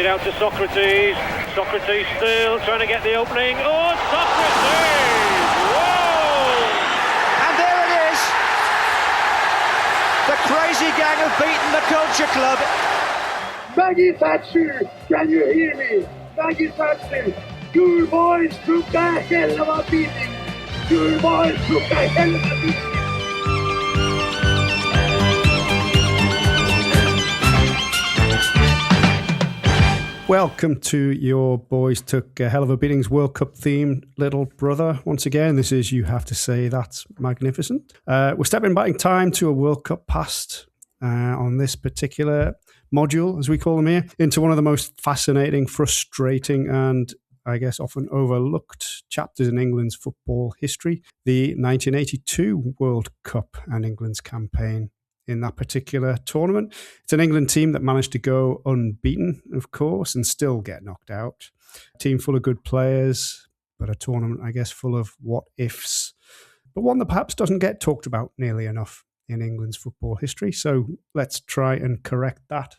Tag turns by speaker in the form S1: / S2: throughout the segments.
S1: out to Socrates. Socrates still trying to get the opening. Oh, Socrates! Whoa!
S2: And there it is. The crazy gang have beaten the Culture Club.
S3: Maggie Thatcher, can you hear me? Maggie Thatcher, your boys took a hell of a beating. Your boys took a hell of a beating.
S4: Welcome to your Boys Took a Hell of a Beatings World Cup themed little brother. Once again, this is You Have to Say That's Magnificent. We're stepping back in time to a World Cup past on this particular module, as we call them here, into one of the most fascinating, frustrating, and I guess often overlooked chapters in England's football history, the 1982 World Cup and England's campaign in that particular tournament. It's an England team that managed to go unbeaten, of course, and still get knocked out. A team full of good players, but a tournament, I guess, full of what-ifs, but one that perhaps doesn't get talked about nearly enough in England's football history. So let's try and correct that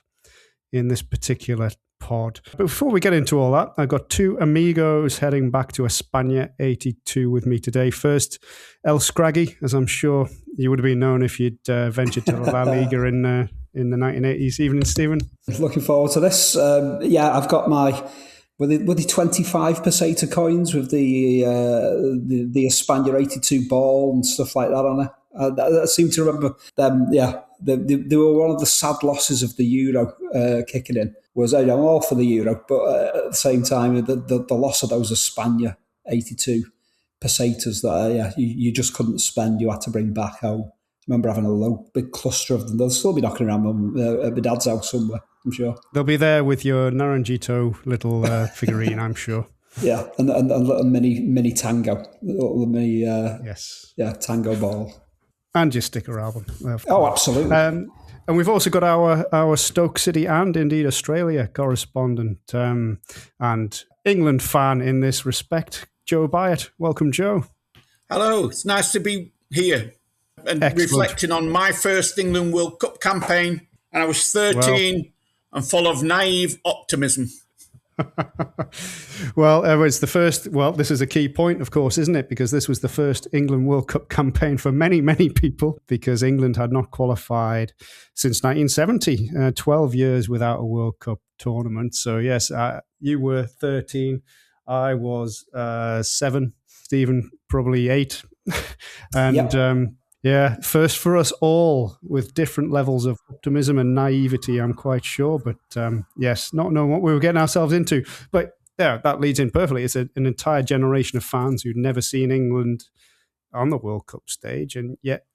S4: in this particular pod. But before we get into all that, I've got two amigos heading back to España 82 with me today. First, El Scraggy, as I'm sure you would have been known if you'd ventured to La Liga in the 1980s. Evening, Stephen.
S5: Looking forward to this. I've got my were the 25 peseta coins with the España 82 ball and stuff like that on it. I seem to remember them. Yeah, they were one of the sad losses of the Euro kicking in. I'm all for the Euro, but at the same time, the loss of those España 82 pesetas that you just couldn't spend. You had to bring back home. I remember having a big cluster of them. They'll still be knocking around at my dad's house somewhere, I'm sure.
S4: They'll be there with your Naranjito little figurine, I'm sure.
S5: Yeah, and little mini tango, little mini tango ball.
S4: And your sticker album.
S5: Oh, absolutely.
S4: And we've also got our Stoke City and indeed Australia correspondent and England fan in this respect, Joe Byatt. Welcome, Joe.
S6: Hello, it's nice to be here and
S4: Excellent.
S6: Reflecting on my first England World Cup campaign. And I was 13 and full of naive optimism.
S4: Well, it's the first. Well, this is a key point, of course, isn't it? Because this was the first England World Cup campaign for many, many people, because England had not qualified since 1970, 12 years without a World Cup tournament. So, yes, you were 13. I was 7. Stephen, probably 8. And first for us all with different levels of optimism and naivety, I'm quite sure. But yes, not knowing what we were getting ourselves into. But yeah, that leads in perfectly. It's an entire generation of fans who'd never seen England on the World Cup stage. And yet,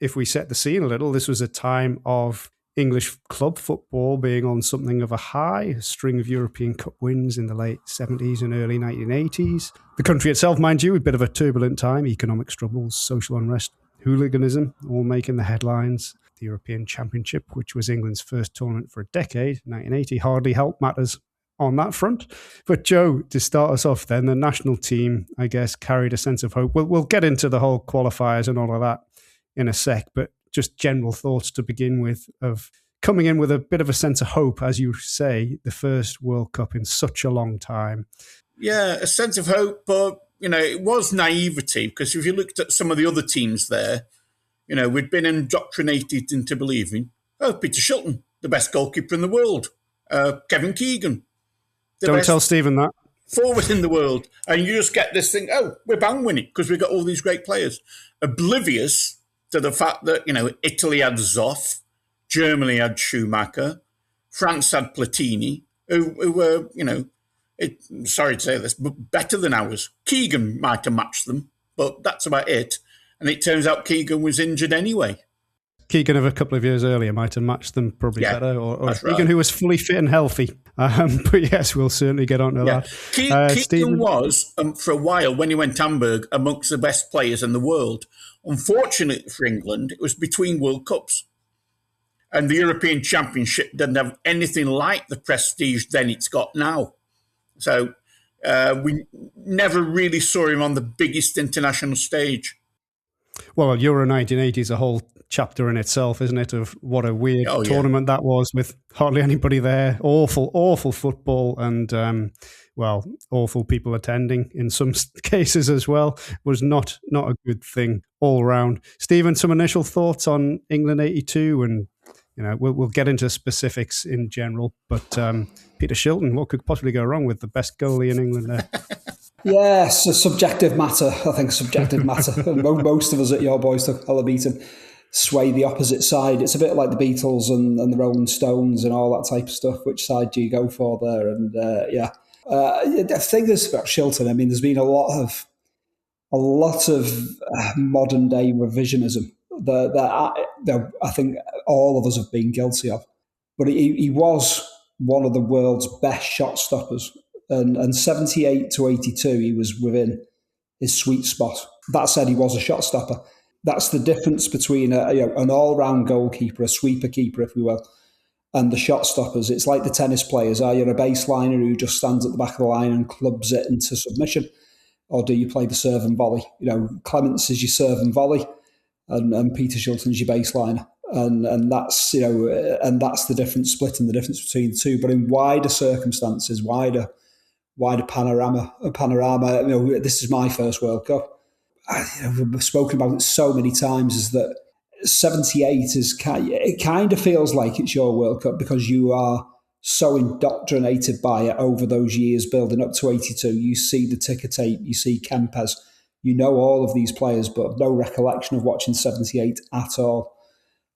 S4: if we set the scene a little, this was a time of English club football being on something of a high, a string of European Cup wins in the late 70s and early 1980s. The country itself, mind you, a bit of a turbulent time, economic struggles, social unrest, hooliganism, all making the headlines. The European Championship, which was England's first tournament for a decade, 1980, hardly helped matters on that front. But Joe, to start us off then, the national team, I guess, carried a sense of hope. We'll get into the whole qualifiers and all of that in a sec, but just general thoughts to begin with of coming in with a bit of a sense of hope, as you say, the first World Cup in such a long time.
S6: Yeah, a sense of hope, but it was naivety, because if you looked at some of the other teams there, we'd been indoctrinated into believing, Peter Shilton, the best goalkeeper in the world, Kevin Keegan.
S4: Don't tell Stephen that.
S6: Forward in the world. And you just get this thing, we're bound winning because we've got all these great players. Oblivious to the fact that, Italy had Zoff, Germany had Schumacher, France had Platini, who were, sorry to say this, but better than ours. Keegan might have matched them, but that's about it. And it turns out Keegan was injured anyway.
S4: Keegan of a couple of years earlier might have matched them probably better, or Keegan, right, who was fully fit and healthy. But yes, we'll certainly get on to that.
S6: Keegan was, for a while, when he went to Hamburg, amongst the best players in the world. Unfortunately for England, it was between World Cups. And the European Championship didn't have anything like the prestige then it's got now. So we never really saw him on the biggest international stage.
S4: Well, Euro 1980 is a whole chapter in itself, isn't it? Of what a weird
S6: Oh, yeah.
S4: tournament that was, with hardly anybody there. Awful football, and awful people attending in some cases as well. Was not a good thing all round. Stephen, some initial thoughts on England '82, and we'll get into specifics in general. But Peter Shilton, what could possibly go wrong with the best goalie in England there?
S5: Yeah, it's a subjective matter. I think subjective matter. Most of us at Your Boys took unbeaten sway the opposite side. It's a bit like the Beatles and the Rolling Stones and all that type of stuff. Which side do you go for there? And the thing is about Shilton, I mean, there's been a lot of modern day revisionism that I think all of us have been guilty of. But he was one of the world's best shot stoppers. And 78 to 82, he was within his sweet spot. That said, he was a shot stopper. That's the difference between an all-round goalkeeper, a sweeper keeper, if we will, and the shot stoppers. It's like the tennis players. Are you a baseliner who just stands at the back of the line and clubs it into submission? Or do you play the serve and volley? Clements is your serve and volley, and Peter Shilton's your baseliner. And that's that's the difference, splitting the difference between the two. But in wider circumstances, wider panorama. This is my first World Cup. We've spoken about it so many times. Is that 78 it kind of feels like it's your World Cup because you are so indoctrinated by it over those years building up to 82. You see the ticker tape, you see Kempes, you know all of these players, but no recollection of watching 78 at all.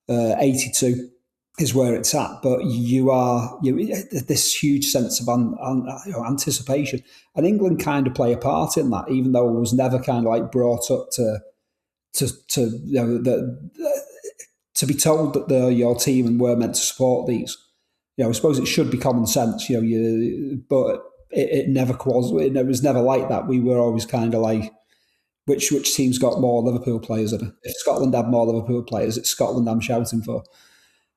S5: 82 is where it's at, but you this huge sense of anticipation, and England kind of play a part in that, even though it was never kind of like brought up to be told that they're your team and we're meant to support these. I suppose it should be common sense, but it never was. It was never like that. We were always kind of like, which team's got more Liverpool players in it? If Scotland had more Liverpool players, it's Scotland I'm shouting for.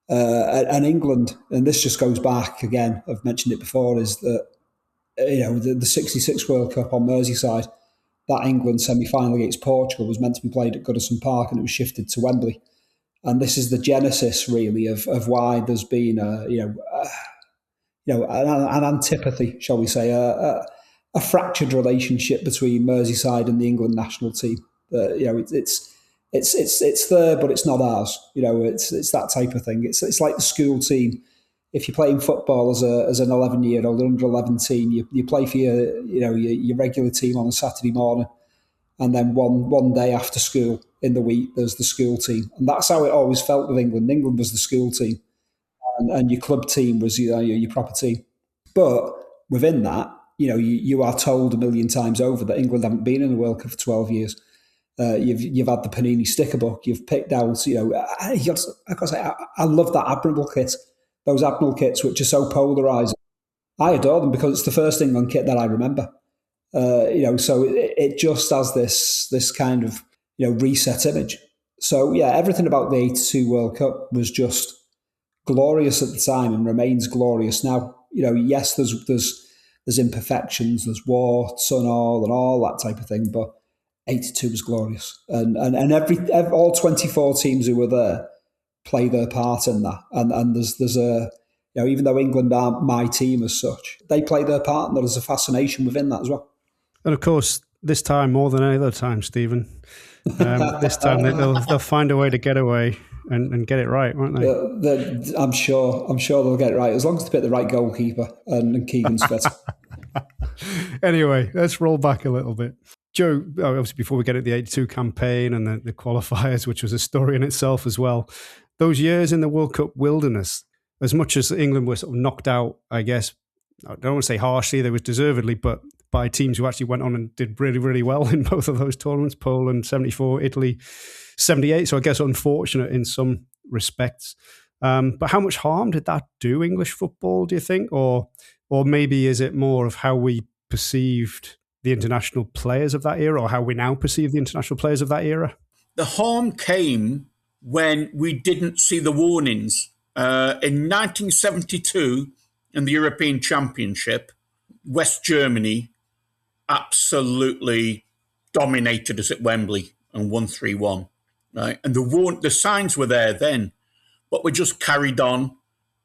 S5: And England, and this just goes back again, I've mentioned it before, is that the 66 World Cup on Merseyside, that England semi-final against Portugal was meant to be played at Goodison Park, and it was shifted to Wembley. And this is the genesis, really, of why there's been an antipathy, shall we say, a fractured relationship between Merseyside and the England national team. It's there, but it's not ours. It's that type of thing. It's like the school team. If you're playing football as an 11-year-old, under 11 team, you play for your regular team on a Saturday morning, and then one day after school in the week there's the school team, and that's how it always felt with England. England was the school team, and your club team was your proper team. But within that, you are told a million times over that England haven't been in the World Cup for 12 years. You've had the Panini sticker book. You've picked out, I gotta say, I love that Admiral kit. Those Admiral kits, which are so polarising. I adore them because it's the first England kit that I remember. So it just has this kind of reset image. So yeah, everything about the '82 World Cup was just glorious at the time and remains glorious now. Yes, there's imperfections, there's warts and all that type of thing, but '82 was glorious, and all 24 teams who were there play their part in that, and there's a even though England aren't my team as such, they play their part, and there's a fascination within that as well.
S4: And of course, this time more than any other time, Stephen, this time they'll find a way to get away and get it right, won't they?
S5: I'm sure they'll get it right as long as they pick the right goalkeeper and Keegan's fit.
S4: Anyway, let's roll back a little bit. Joe, obviously before we get at the '82 campaign and the qualifiers, which was a story in itself as well, those years in the World Cup wilderness, as much as England were sort of knocked out, I guess, I don't want to say harshly, they was deservedly, but by teams who actually went on and did really, really well in both of those tournaments, Poland 74, Italy 78, so I guess unfortunate in some respects. But how much harm did that do English football, do you think? Or maybe is it more of how we perceived the international players of that era, or how we now perceive the international players of that era?
S6: The harm came when we didn't see the warnings. In 1972, in the European Championship, West Germany absolutely dominated us at Wembley and won 3-1. right? And the signs were there then, but we just carried on.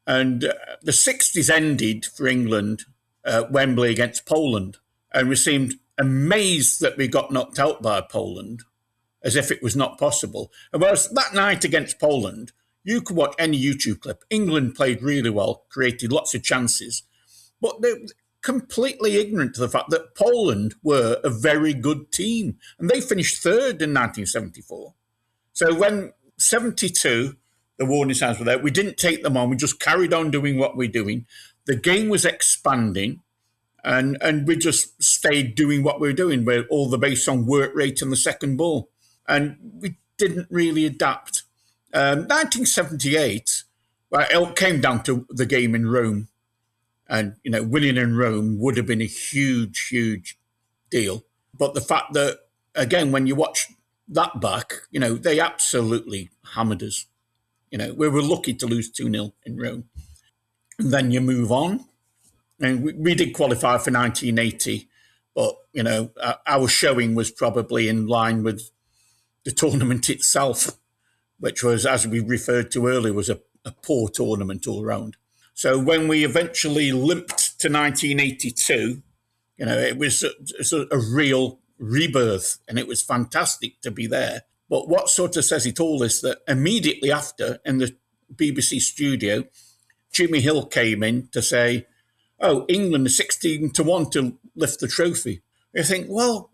S6: And the 60s ended for England at Wembley against Poland. And we seemed amazed that we got knocked out by Poland, as if it was not possible. And whereas that night against Poland, you could watch any YouTube clip. England played really well, created lots of chances, but they were completely ignorant to the fact that Poland were a very good team. And they finished third in 1974. So when 72, the warning signs were there, we didn't take them on. We just carried on doing what we're doing. The game was expanding, and we just stayed doing what we were doing, with all the based on work rate and the second ball. And we didn't really adapt. 1978, well, it came down to the game in Rome. And, winning in Rome would have been a huge, huge deal. But the fact that, again, when you watch that back, they absolutely hammered us. We were lucky to lose 2-0 in Rome. And then you move on. And we did qualify for 1980, but, our showing was probably in line with the tournament itself, which was, as we referred to earlier, was a poor tournament all round. So when we eventually limped to 1982, it was a real rebirth, and it was fantastic to be there. But what sort of says it all is that immediately after, in the BBC studio, Jimmy Hill came in to say, "Oh, England is 16-1 to lift the trophy." You think, well,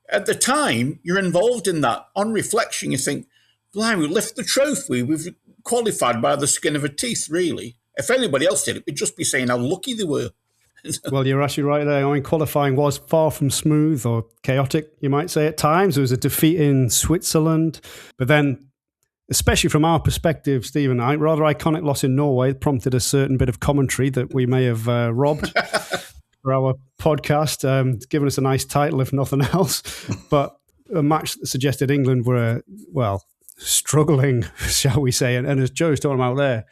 S6: at the time, you're involved in that. On reflection, you think, blimey, we lift the trophy. We've qualified by the skin of our teeth, really. If anybody else did it, we'd just be saying how lucky they were.
S4: Well, you're actually right there. I mean, qualifying was far from smooth or chaotic, you might say, at times. There was a defeat in Switzerland. But then, especially from our perspective, Stephen, a rather iconic loss in Norway prompted a certain bit of commentary that we may have robbed for our podcast, giving us a nice title, if nothing else. But a match that suggested England were, struggling, shall we say. And as Joe's talking about there,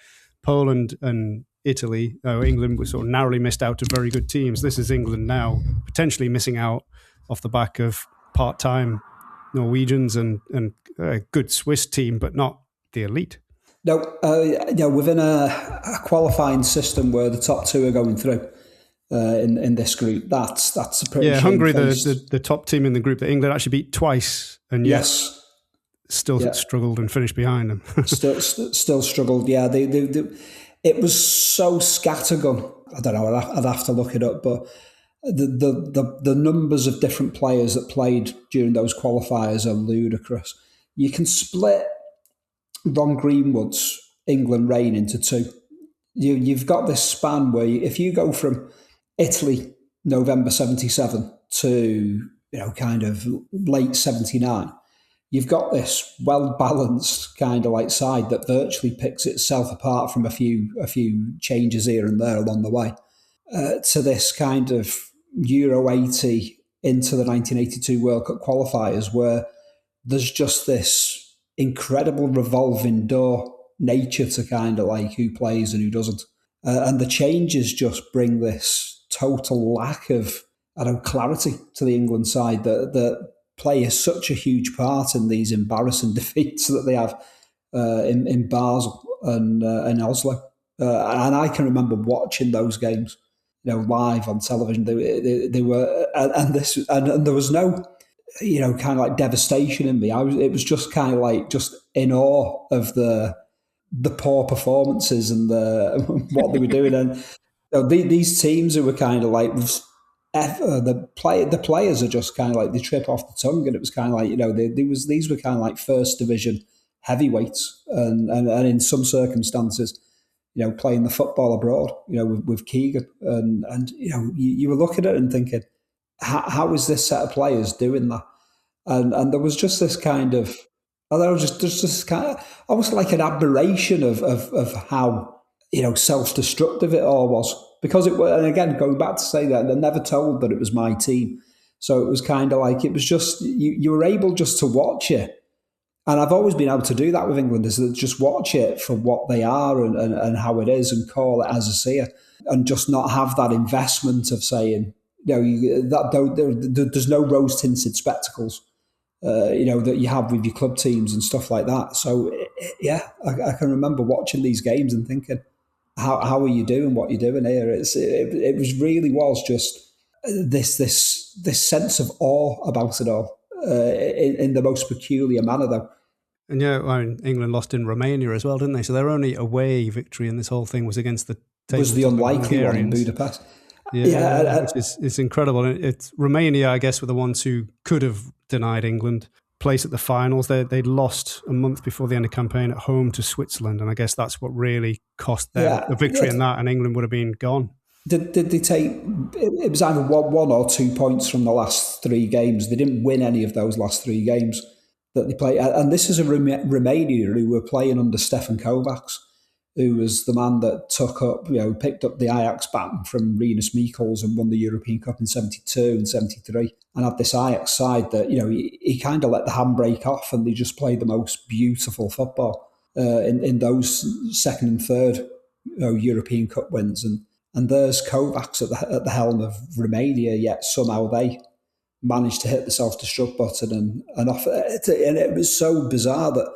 S4: Poland and Italy, England was sort of narrowly missed out to very good teams. This is England now potentially missing out off the back of part-time Norwegians and a good Swiss team, but not the elite.
S5: No, within a qualifying system where the top two are going through in this group, that's a pretty
S4: Hungary, the top team in the group that England actually beat twice, and
S5: yes.
S4: Still struggled and finished behind them.
S5: still struggled. Yeah, it was so scattergun. I don't know. I'd have to look it up, but the numbers of different players that played during those qualifiers are ludicrous. You can split Ron Greenwood's England reign into two. You've got this span where if you go from Italy November 77 to kind of late 79. You've got this well-balanced kind of like side that virtually picks itself apart from a few changes here and there along the way to this kind of Euro 80 into the 1982 World Cup qualifiers where there's just this incredible revolving door nature to kind of like who plays and who doesn't. And the changes just bring this total lack of clarity to the England side that play such a huge part in these embarrassing defeats that they have in Basel and Oslo. And I can remember watching those games, live on television. They were, and there was no, kind of like devastation in me. It was just kind of like just in awe of the poor performances and what they were doing. And these teams who were kind of like. The players are just kind of like they trip off the tongue, and it was kind of like these were kind of like first division heavyweights, and in some circumstances, playing the football abroad, with Keegan, and you were looking at it and thinking, how is this set of players doing that? And there was just this kind of, just this kind of almost like an admiration of how self-destructive it all was. Because it was, and again, going back to say that, they're never told that it was my team. So it was kind of like, it was just, you were able just to watch it. And I've always been able to do that with England, is that just watch it for what they are and how it is and call it as I see it. And just not have that investment of saying, there's no rose-tinted spectacles that you have with your club teams and stuff like that. So I can remember watching these games and thinking, how are you doing what you're doing here? It was just this sense of awe about it all, in the most peculiar manner, though.
S4: And England lost in Romania as well, didn't they? So their only away victory in this whole thing was against the
S5: unlikely one in Budapest.
S4: Yeah, it's incredible. It's Romania, I guess, were the ones who could have denied England place at the finals. They'd lost a month before the end of the campaign at home to Switzerland, and I guess that's what really cost them a victory in that, and England would have been gone.
S5: Did they take? It was either 1 or 2 points from the last 3 games. They didn't win any of those last 3 games that they played. And this is a Romania who were playing under Stefan Kovacs, who was the man that picked up the Ajax baton from Rinus Michels and won the European Cup in 72 and 73, and had this Ajax side that, he kind of let the handbrake off, and they just played the most beautiful football in those second and third European Cup wins. And there's Kovacs at the helm of Romania, yet somehow they managed to hit the self-destruct button and off. And it was so bizarre that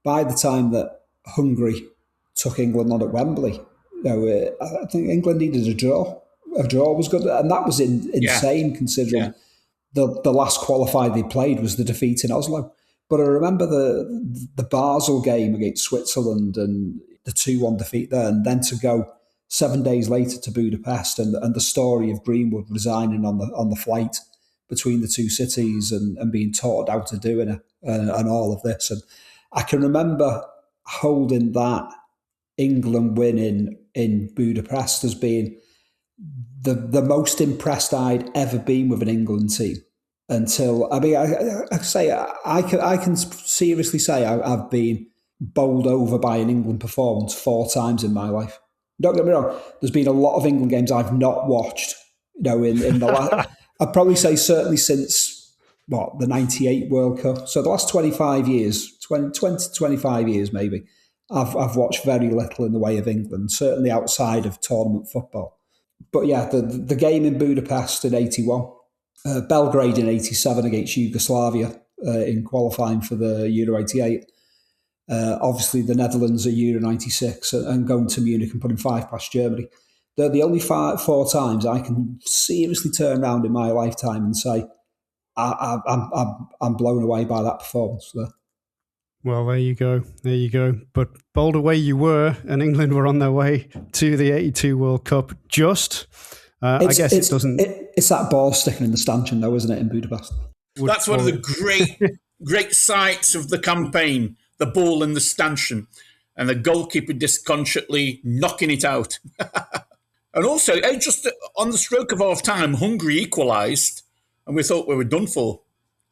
S5: by the time that Hungary took England on at Wembley, I think England needed a draw. A draw was good, and that was insane considering the last qualifier they played was the defeat in Oslo. But I remember the Basel game against Switzerland and the 2-1 defeat there, and then to go 7 days later to Budapest, and the story of Greenwood resigning on the flight between the two cities and being taught how to do it and all of this. And I can remember holding that England win in Budapest as being the most impressed I'd ever been with an England team until, I can seriously say I've been bowled over by an England performance 4 times in my life. Don't get me wrong, there's been a lot of England games I've not watched, in the last, I'd probably say certainly since, the 98 World Cup. So the last 25 years, 25 years maybe, I've watched very little in the way of England, certainly outside of tournament football. But the game in Budapest in 81, Belgrade in 87 against Yugoslavia in qualifying for the Euro 88, obviously the Netherlands at Euro 96 and going to Munich and putting 5 past Germany. They're the only 4 times I can seriously turn around in my lifetime and say, I'm blown away by that performance there.
S4: Well, there you go. But bowled away you were, and England were on their way to the 82 World Cup just. I guess it doesn't...
S5: It's that ball sticking in the stanchion, though, isn't it, in Budapest?
S6: That's one of the great sights of the campaign, the ball in the stanchion, and the goalkeeper disconsolately knocking it out. And also, just on the stroke of half-time, Hungary equalised, and we thought we were done for.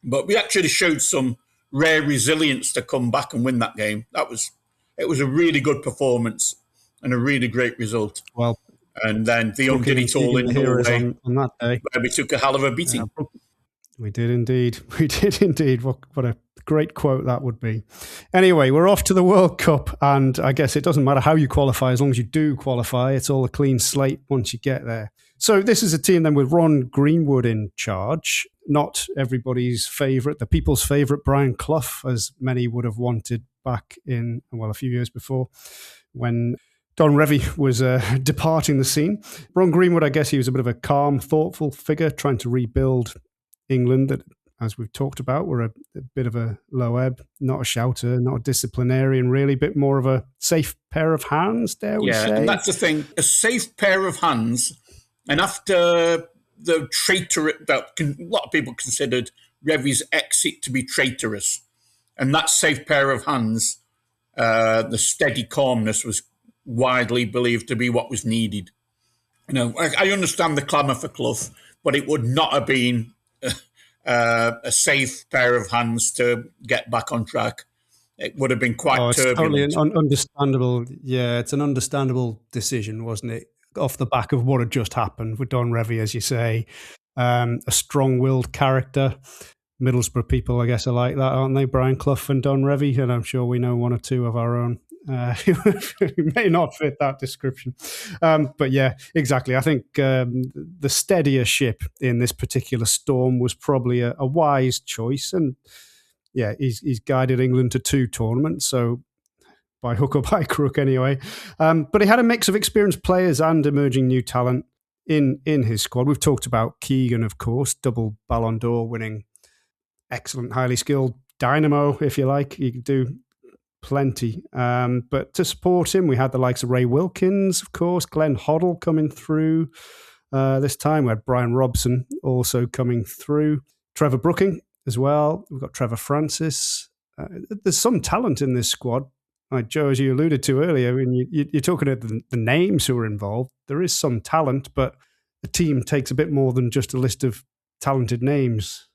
S6: But we actually showed some rare resilience to come back and win that game. It was a really good performance and a really great result.
S4: Well,
S6: and then the undid it all in Norway
S4: on that day,
S6: where we took a hell of a beating.
S4: We did indeed. What a great quote that would be. Anyway, we're off to the World Cup, and I guess it doesn't matter how you qualify as long as you do qualify. It's all a clean slate once you get there. So this is a team then with Ron Greenwood in charge. Not everybody's favourite, the people's favourite, Brian Clough, as many would have wanted back in, a few years before when Don Revie was departing the scene. Ron Greenwood, I guess he was a bit of a calm, thoughtful figure trying to rebuild England that, as we've talked about, were a bit of a low ebb, not a shouter, not a disciplinarian, really, a bit more of a safe pair of hands, dare we say.
S6: Yeah, and that's the thing, a safe pair of hands. And after the traitorous, a lot of people considered Revie's exit to be traitorous. And that safe pair of hands, the steady calmness was widely believed to be what was needed. I understand the clamour for Clough, but it would not have been a safe pair of hands to get back on track. It would have been quite turbulent.
S4: Totally understandable. Yeah, it's an understandable decision, wasn't it? Off the back of what had just happened with Don Revie, as you say, a strong-willed character. Middlesbrough people, I guess, are like that, aren't they? Brian Clough and Don Revie, and I'm sure we know 1 or 2 of our own who may not fit that description. But yeah, exactly. I think the steadier ship in this particular storm was probably a wise choice. And yeah, he's guided England to 2 tournaments, so by hook or by crook anyway. But he had a mix of experienced players and emerging new talent in his squad. We've talked about Keegan, of course, double Ballon d'Or winning, excellent, highly skilled dynamo, if you like. You can do plenty. But to support him, we had the likes of Ray Wilkins, of course, Glenn Hoddle coming through this time. We had Bryan Robson also coming through. Trevor Brooking as well. We've got Trevor Francis. There's some talent in this squad. Like Joe, as you alluded to earlier, when you're talking about the names who are involved, there is some talent, but a team takes a bit more than just a list of talented names.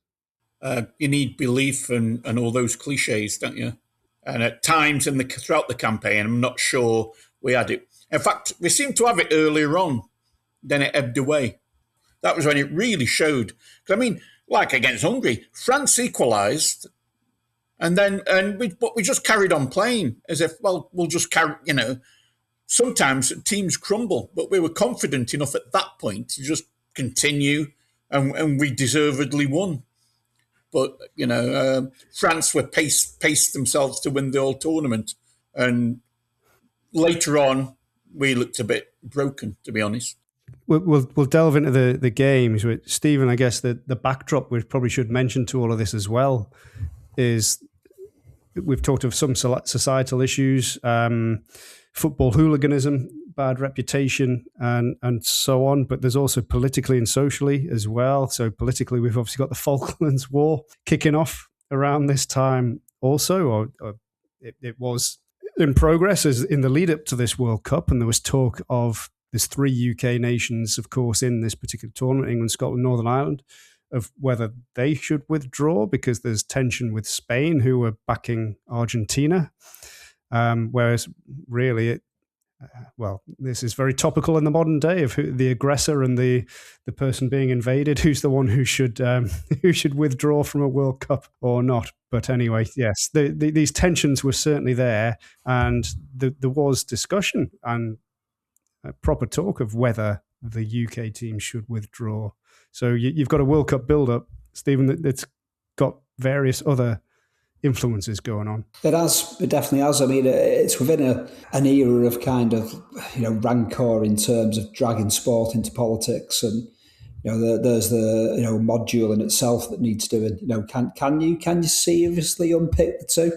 S6: You need belief and all those cliches, don't you? And at times throughout the campaign, I'm not sure we had it. In fact, we seemed to have it earlier on, then it ebbed away. That was when it really showed. I mean, like against Hungary, France equalised, but we just carried on playing as if, well, we'll just carry, sometimes teams crumble, but we were confident enough at that point to just continue, and we deservedly won. But, France were paced themselves to win the whole tournament. And later on, we looked a bit broken, to be honest.
S4: We'll delve into the games. Stephen, I guess the backdrop we probably should mention to all of this as well is we've talked of some societal issues, football hooliganism, bad reputation, and so on. But there's also politically and socially as well. So politically, we've obviously got the Falklands War kicking off around this time also, or it was in progress as in the lead up to this World Cup. And there was talk of there's 3 UK nations, of course, in this particular tournament, England, Scotland, Northern Ireland, of whether they should withdraw because there's tension with Spain, who were backing Argentina. Whereas really, this is very topical in the modern day of who, the aggressor and the person being invaded, who's the one who should withdraw from a World Cup or not. But anyway, yes, these tensions were certainly there, and there was discussion and proper talk of whether the UK team should withdraw. So you've got a World Cup build-up, Stephen, that's got various other influences going on.
S5: It definitely has. I mean, it's within an era of kind of, rancor in terms of dragging sport into politics, and there's the module in itself that needs doing. Can you seriously unpick the two?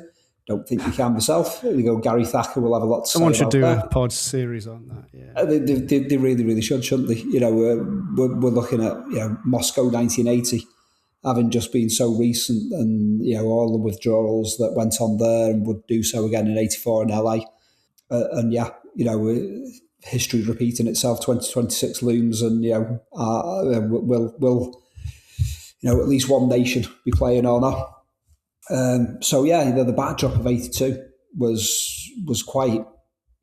S5: Don't think you can myself. Gary Thacker will have a lot to say.
S4: Someone should do
S5: that.
S4: a pod series on that. Yeah,
S5: they really, really should, shouldn't they? We're looking at Moscow 1980. Having just been so recent, and all the withdrawals that went on there and would do so again in '84 in LA, history repeating itself. 2026 looms, and will at least one nation be playing or not. The backdrop of '82 was quite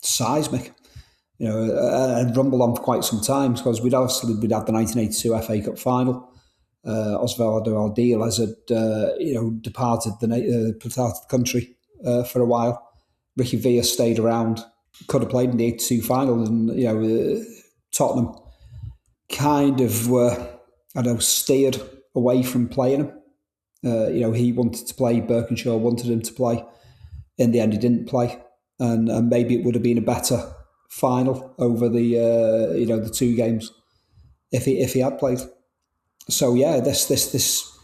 S5: seismic, and rumbled on for quite some time because we'd had the 1982 FA Cup final. Osvaldo Aldiles had departed the country for a while. Ricky Villa stayed around, could have played in the '82 final, and Tottenham kind of were, steered away from playing him. He wanted to play. Birkinshaw wanted him to play. In the end, he didn't play, and maybe it would have been a better final over the 2 games if he had played. So this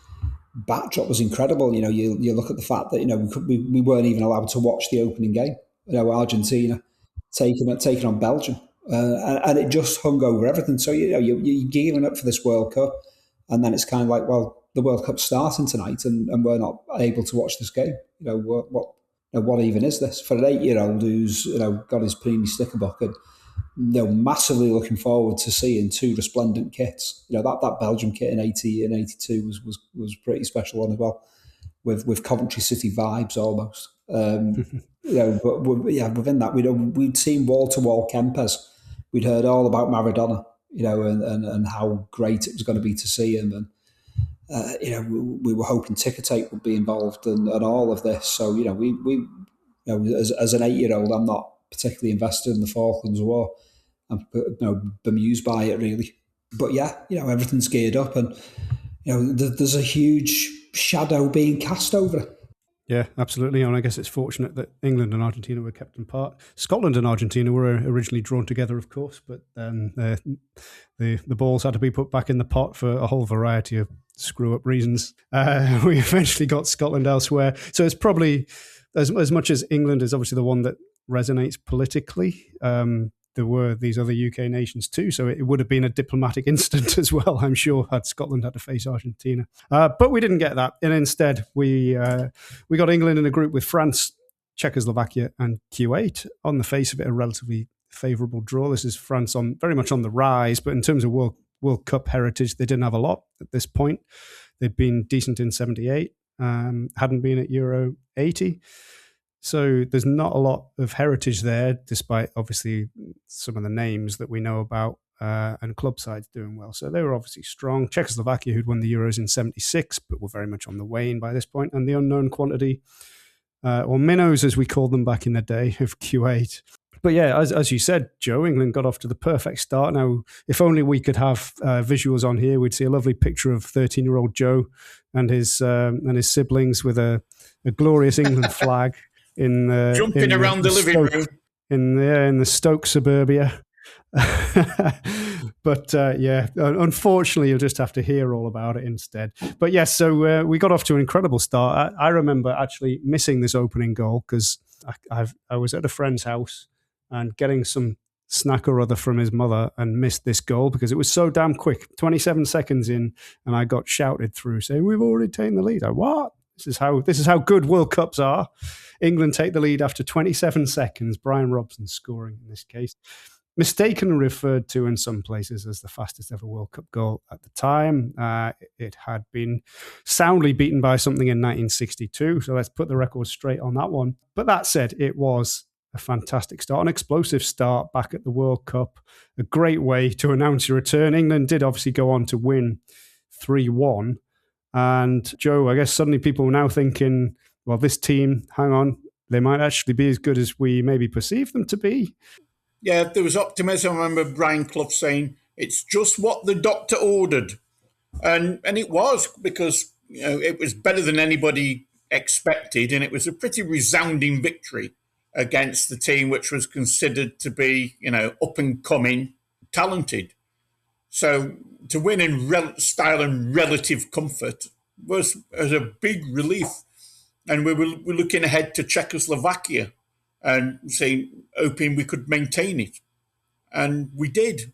S5: backdrop was incredible. You look at the fact that we weren't even allowed to watch the opening game. Argentina taking on Belgium, and it just hung over everything. So you're gearing up for this World Cup, and then it's kind of like, well, the World Cup's starting tonight, and we're not able to watch this game. What even is this for an 8-year-old who's got his Panini sticker book and massively looking forward to seeing 2 resplendent kits. That Belgium kit in '80 and '82 was pretty special one as well, with Coventry City vibes almost. But within that we'd seen wall to wall Kempes. We'd heard all about Maradona, and how great it was going to be to see him, and we were hoping ticker tape would be involved and all of this. So we as an 8-year-old, I'm not particularly invested in the Falklands War. I'm bemused by it, really. But everything's geared up, and there's a huge shadow being cast over it.
S4: Yeah, absolutely. And I guess it's fortunate that England and Argentina were kept apart. Scotland and Argentina were originally drawn together, of course, but then the balls had to be put back in the pot for a whole variety of screw-up reasons. We eventually got Scotland elsewhere. So it's probably, as much as England is obviously the one that resonates politically, there were these other UK nations too, so it would have been a diplomatic incident as well, I'm sure, had Scotland had to face Argentina. But we didn't get that, and instead we got England in a group with France, Czechoslovakia, and Kuwait. On the face of it, a relatively favourable draw. This is France very much on the rise, but in terms of World Cup heritage, they didn't have a lot at this point. They'd been decent in '78, hadn't been at Euro '80. So there's not a lot of heritage there, despite obviously some of the names that we know about and club sides doing well. So they were obviously strong. Czechoslovakia, who'd won the Euros in '76, but were very much on the wane by this point. And the unknown quantity, or minnows as we called them back in the day, of Kuwait. But yeah, as you said, Joe, England got off to the perfect start. Now, if only we could have visuals on here, we'd see a lovely picture of 13-year-old Joe and his siblings with a glorious England flag.
S6: Jumping around the living room
S4: in the Stoke suburbia. But unfortunately, you'll just have to hear all about it instead. But yes, so we got off to an incredible start. I remember actually missing this opening goal because I was at a friend's house and getting some snack or other from his mother and missed this goal because it was so damn quick. 27 seconds in, and I got shouted through saying, "We've already taken the lead." What? This is how good World Cups are. England take the lead after 27 seconds. Bryan Robson scoring in this case. Mistakenly referred to in some places as the fastest ever World Cup goal at the time. It had been soundly beaten by something in 1962, so let's put the record straight on that one. But that said, it was a fantastic start, an explosive start back at the World Cup, a great way to announce your return. England did obviously go on to win 3-1. And Joe, I guess suddenly people are now thinking, well, this team, hang on, they might actually be as good as we maybe perceive them to be.
S6: Yeah, there was optimism. I remember Brian Clough saying, it's just what the doctor ordered. And it was, because it was better than anybody expected, and it was a pretty resounding victory against the team which was considered to be, up and coming, talented. So to win in style and relative comfort was a big relief. And we were looking ahead to Czechoslovakia and hoping we could maintain it. And we did,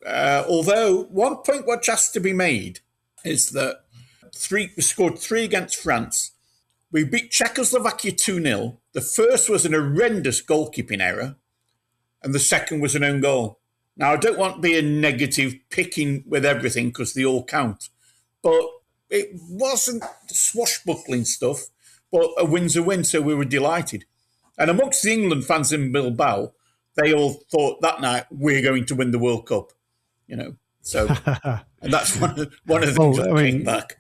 S6: although one point which has to be made is that we scored 3 against France. We beat Czechoslovakia 2-0. The first was an horrendous goalkeeping error, and the second was an own goal. Now, I don't want to be a negative picking with everything because they all count, but it wasn't swashbuckling stuff, but a win's a win, so we were delighted. And amongst the England fans in Bilbao, they all thought that night, we're going to win the World Cup, So, and that's one of the things that came back.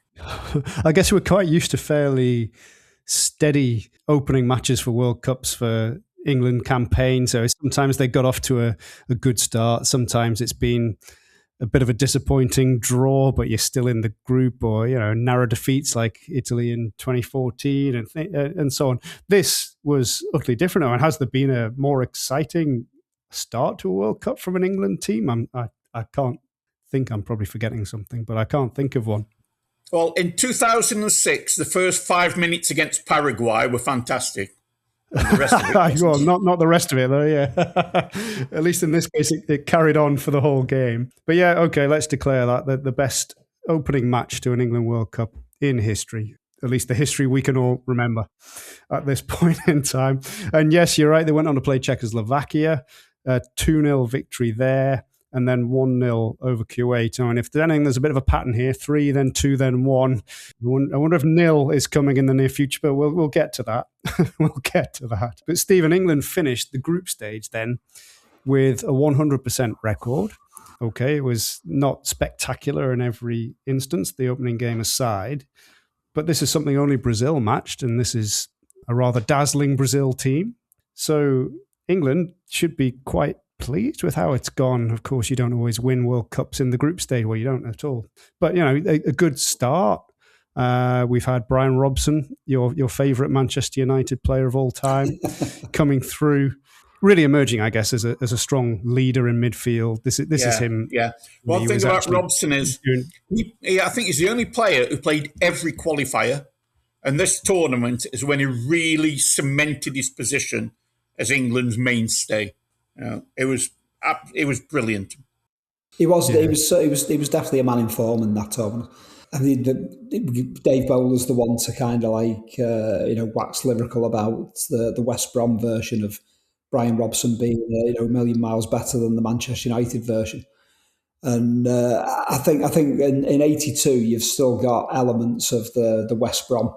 S4: I guess we're quite used to fairly steady opening matches for World Cups for England campaign. So sometimes they got off to a good start. Sometimes it's been a bit of a disappointing draw, but you're still in the group, or narrow defeats like Italy in 2014 and so on. This was utterly different. And has there been a more exciting start to a World Cup from an England team? I can't think. I'm probably forgetting something, but I can't think of one.
S6: Well, in 2006, the first 5 minutes against Paraguay were fantastic. The rest of it
S4: well, not the rest of it, though, yeah. At least in this case, it carried on for the whole game. But yeah, okay, let's declare that the best opening match to an England World Cup in history, at least the history we can all remember at this point in time. And yes, you're right, they went on to play Czechoslovakia, a 2-0 victory there, and then 1-0 over Kuwait. And if there's anything, there's a bit of a pattern here, 3, then 2, then 1. I wonder if 0 is coming in the near future, but we'll get to that. We'll get to that. But Stephen, England finished the group stage then with a 100% record. Okay, it was not spectacular in every instance, the opening game aside, but this is something only Brazil matched, and this is a rather dazzling Brazil team. So England should be quite pleased with how it's gone. Of course, you don't always win World Cups in the group stage. Well, you don't at all. But, a good start. We've had Bryan Robson, your favourite Manchester United player of all time, coming through, really emerging, I guess, as a strong leader in midfield. This is him.
S6: Yeah. One thing about Robson is, I think he's the only player who played every qualifier, and this tournament is when he really cemented his position as England's mainstay. It was brilliant.
S5: He was definitely a man in form in that tournament. I mean, Dave Bowler's the one to kind of wax lyrical about the West Brom version of Bryan Robson being a million miles better than the Manchester United version. And I think in '82 you've still got elements of the West Brom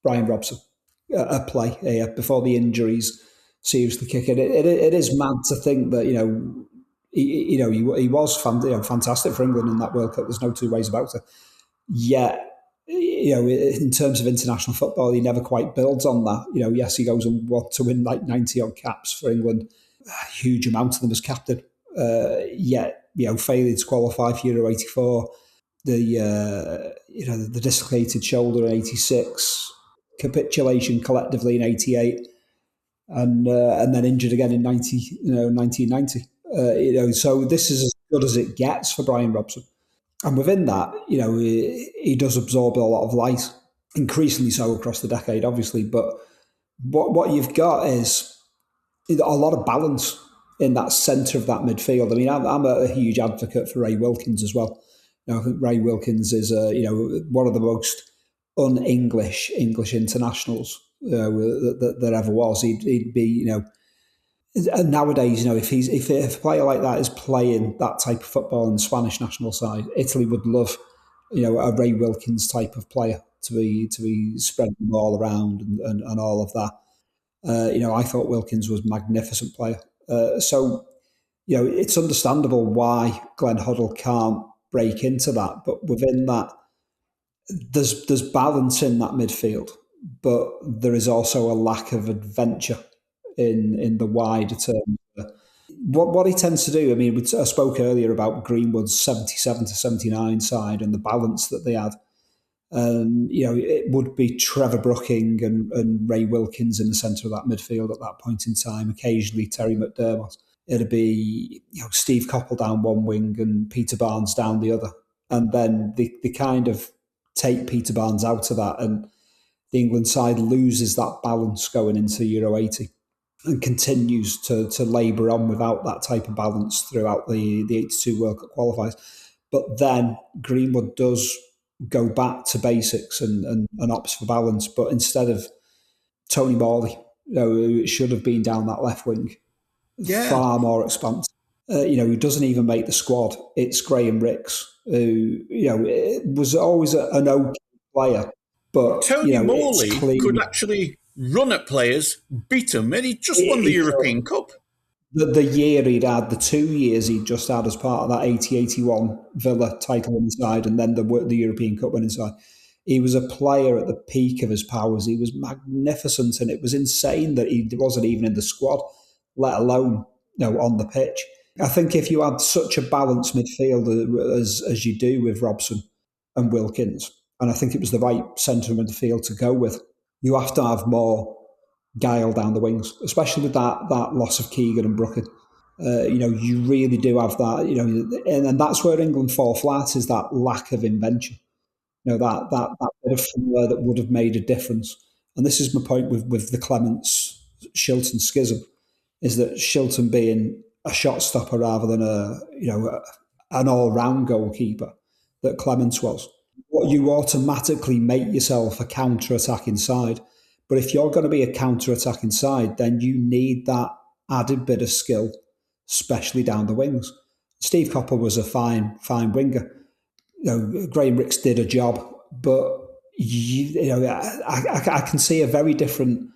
S5: Bryan Robson at play here before the injuries seriously kick in. It is mad to think that he was fantastic for England in that World Cup. There's no two ways about it. Yet, in terms of international football, he never quite builds on that. Yes, he goes on to win like 90 odd caps for England. A huge amount of them as captain. Yet, failing to qualify for Euro '84, the dislocated shoulder in '86, capitulation collectively in '88, and then injured again in 1990. So this is as good as it gets for Bryan Robson. And within that, he does absorb a lot of light, increasingly so across the decade, obviously. But what you've got is a lot of balance in that centre of that midfield. I mean, I'm a huge advocate for Ray Wilkins as well. I think Ray Wilkins is one of the most un-English English internationals that ever was. He'd be nowadays, if a player like that is playing that type of football in the Spanish national side, Italy would love a Ray Wilkins type of player to be spreading the ball around and all of that. I thought Wilkins was a magnificent player. So it's understandable why Glenn Hoddle can't break into that, but within that, there's balance in that midfield, but there is also a lack of adventure in the wider term. What he tends to do, I mean, I spoke earlier about Greenwood's 77 to 79 side and the balance that they had. It would be Trevor Brooking and Ray Wilkins in the centre of that midfield at that point in time, occasionally Terry McDermott. It'd be Steve Coppell down one wing and Peter Barnes down the other. And then they kind of take Peter Barnes out of that, and the England side loses that balance going into Euro 80 and continues to labour on without that type of balance throughout the 82 World Cup qualifiers. But then Greenwood does go back to basics and opts for balance. But instead of Tony Morley, who should have been down that left wing, far more expansive, who doesn't even make the squad. It's Graham Ricks, who was always an okay player. But
S6: Tony Morley could actually run at players, beat them, and he just won the European Cup.
S5: The year he'd had, the 2 years he'd just had as part of that 80-81 Villa title inside, and then the European Cup went inside. He was a player at the peak of his powers. He was magnificent, and it was insane that he wasn't even in the squad, let alone on the pitch. I think if you had such a balanced midfield as you do with Robson and Wilkins, and I think it was the right centre of midfield to go with, you have to have more guile down the wings, especially with that loss of Keegan and Brooking. You really do have that, and that's where England fall flat, is that lack of invention. That bit of flair that would have made a difference. And this is my point with the Clements-Shilton schism, is that Shilton being a shot stopper rather than an all-round goalkeeper that Clements was. What you automatically make yourself a counter-attacking side. But if you're going to be a counter-attacking side, then you need that added bit of skill, especially down the wings. Steve Coppell was a fine winger. Graham Ricks did a job, but I can see a very different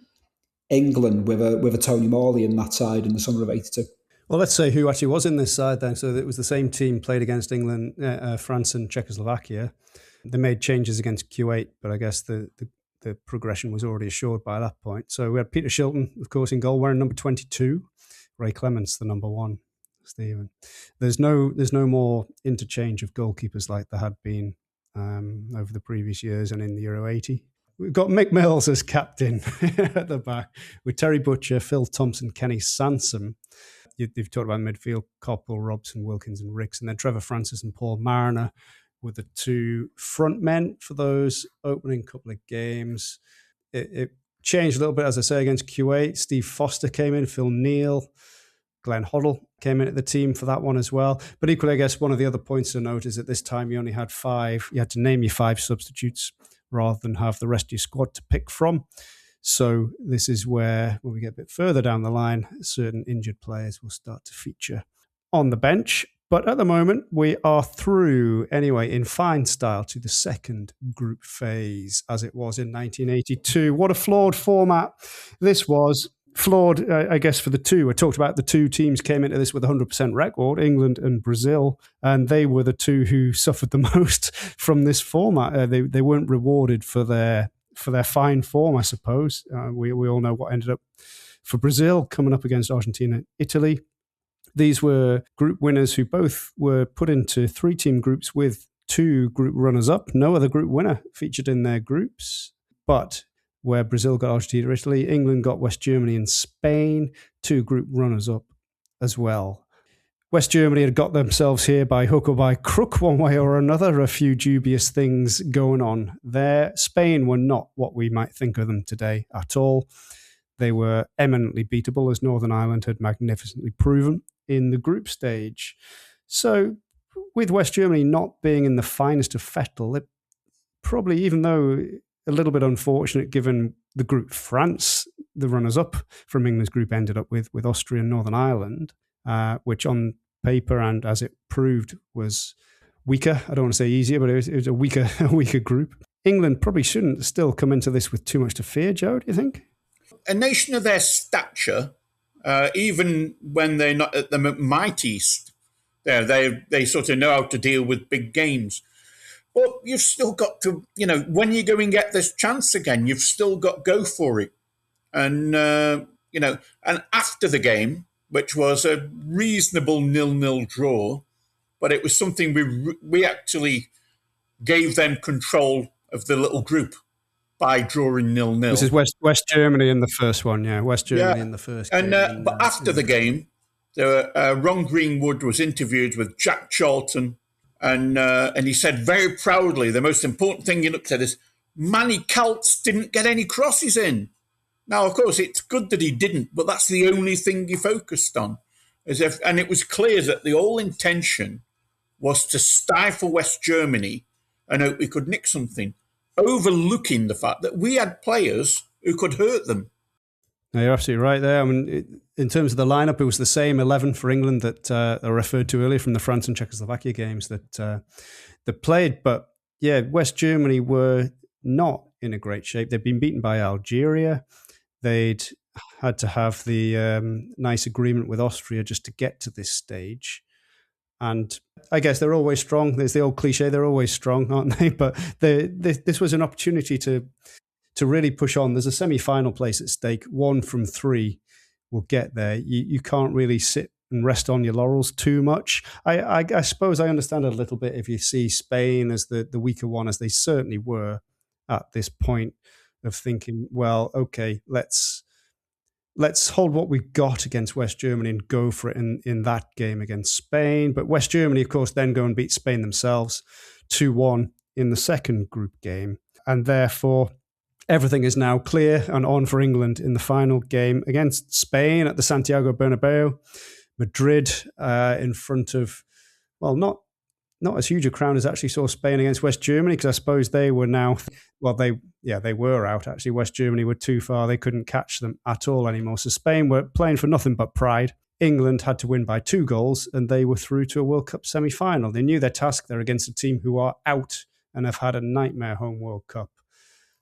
S5: England with a Tony Morley in that side in the summer of '82.
S4: Well, let's say who actually was in this side then. So it was the same team played against England, France and Czechoslovakia. They made changes against Kuwait, but I guess the progression was already assured by that point. So we had Peter Shilton, of course, in goal, wearing number 22. Ray Clements, the number 1. Stephen, there's no more interchange of goalkeepers like there had been over the previous years and in the Euro 80. We've got Mick Mills as captain at the back, with Terry Butcher, Phil Thompson, Kenny Sansom. You've talked about midfield, Coppell, Robson, Wilkins and Ricks, and then Trevor Francis and Paul Mariner were the two front men for those opening couple of games. It changed a little bit, as I say, against Kuwait. Steve Foster came in, Phil Neal, Glenn Hoddle came in at the team for that one as well. But equally, I guess one of the other points to note is at this time you only had 5. You had to name your 5 substitutes rather than have the rest of your squad to pick from. So this is where, when we get a bit further down the line, certain injured players will start to feature on the bench. But at the moment, we are through, anyway, in fine style to the second group phase, as it was in 1982. What a flawed format this was. Flawed, I guess, for the two. I talked about the two teams came into this with a 100% record, England and Brazil, and they were the two who suffered the most from this format. They weren't rewarded for their fine form, I suppose. We all know what ended up for Brazil coming up against Argentina and Italy. These were group winners who both were put into 3-team groups with 2 group runners-up. No other group winner featured in their groups. But where Brazil got Argentina, Italy, England got West Germany and Spain, 2 group runners-up as well. West Germany had got themselves here by hook or by crook, one way or another. A few dubious things going on there. Spain were not what we might think of them today at all. They were eminently beatable, as Northern Ireland had magnificently proven in the group stage. So with West Germany not being in the finest of fettle, it probably, even though a little bit unfortunate given the group France, the runners-up from England's group ended up with Austria and Northern Ireland, which on paper and as it proved was weaker. I don't want to say easier, but it was a weaker group. England probably shouldn't still come into this with too much to fear, Joe, do you think?
S6: A nation of their stature, even when they're not at the mightiest, they sort of know how to deal with big games. But you've still got to, when you go and get this chance again, you've still got to go for it. And, and after the game, which was a reasonable 0-0 draw, but it was something we actually gave them control of the little group by drawing 0-0.
S4: This is West Germany in the first one, yeah. West Germany in the first game.
S6: But after the game, Ron Greenwood was interviewed with Jack Charlton, and he said very proudly, the most important thing he looked at is, Manny Caltz didn't get any crosses in. Now, of course, it's good that he didn't, but that's the only thing he focused on. And it was clear that the whole intention was to stifle West Germany and hope we could nick something, overlooking the fact that we had players who could hurt them.
S4: No, you're absolutely right there. I mean, in terms of the lineup, it was the same 11 for England that I referred to earlier from the France and Czechoslovakia games that played. But yeah, West Germany were not in a great shape. They'd been beaten by Algeria. They'd had to have the nice agreement with Austria just to get to this stage. And I guess they're always strong. There's the old cliche, they're always strong, aren't they? But this was an opportunity to really push on. There's a semi-final place at stake. 1 from 3 will get there. You can't really sit and rest on your laurels too much. I suppose I understand a little bit if you see Spain as the weaker one, as they certainly were at this point, of thinking, well, okay, let's hold what we've got against West Germany and go for it in that game against Spain. But West Germany, of course, then go and beat Spain themselves 2-1 in the second group game. And therefore, everything is now clear and on for England in the final game against Spain at the Santiago Bernabeu, Madrid, in front of, well, not as huge a crowd as actually saw Spain against West Germany, because I suppose they were now, well, they were out, actually. West Germany were too far. They couldn't catch them at all anymore. So Spain were playing for nothing but pride. England had to win by 2 goals, and they were through to a World Cup semi-final. They knew their task. They're against a team who are out and have had a nightmare home World Cup.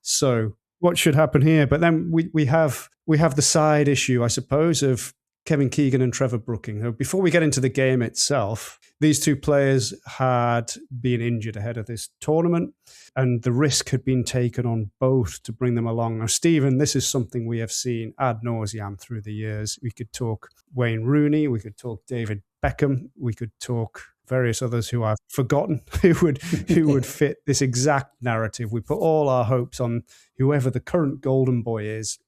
S4: So what should happen here? But then we have the side issue, I suppose, of Kevin Keegan and Trevor Brooking. Now, before we get into the game itself, these 2 players had been injured ahead of this tournament, and the risk had been taken on both to bring them along. Now, Stephen, this is something we have seen ad nauseam through the years. We could talk Wayne Rooney, we could talk David Beckham, we could talk various others who I've forgotten who would fit this exact narrative. We put all our hopes on whoever the current golden boy is.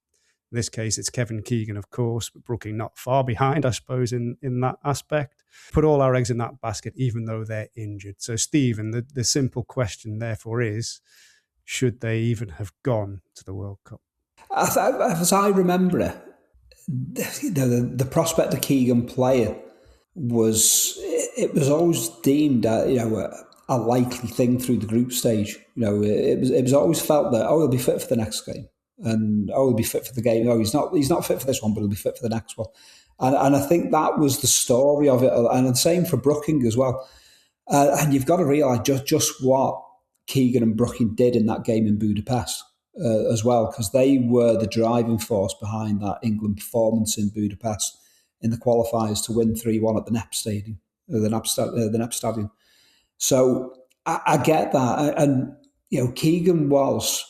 S4: In this case, it's Kevin Keegan, of course, but Brooking not far behind, I suppose, in that aspect. Put all our eggs in that basket, even though they're injured. So, Stephen, the simple question, therefore, is, should they even have gone to the World Cup?
S5: As I remember it, the prospect of Keegan playing was always deemed a likely thing through the group stage. It was always felt that he'll be fit for the next game, and he'll be fit for the game. He's not fit for this one, but he'll be fit for the next one. And I think that was the story of it, and the same for Brooking as well. And you've got to realise just what Keegan and Brooking did in that game in Budapest as well, because they were the driving force behind that England performance in Budapest in the qualifiers to win 3-1 at the NEP Stadium, the NEP Stadium. So I get that, and Keegan was.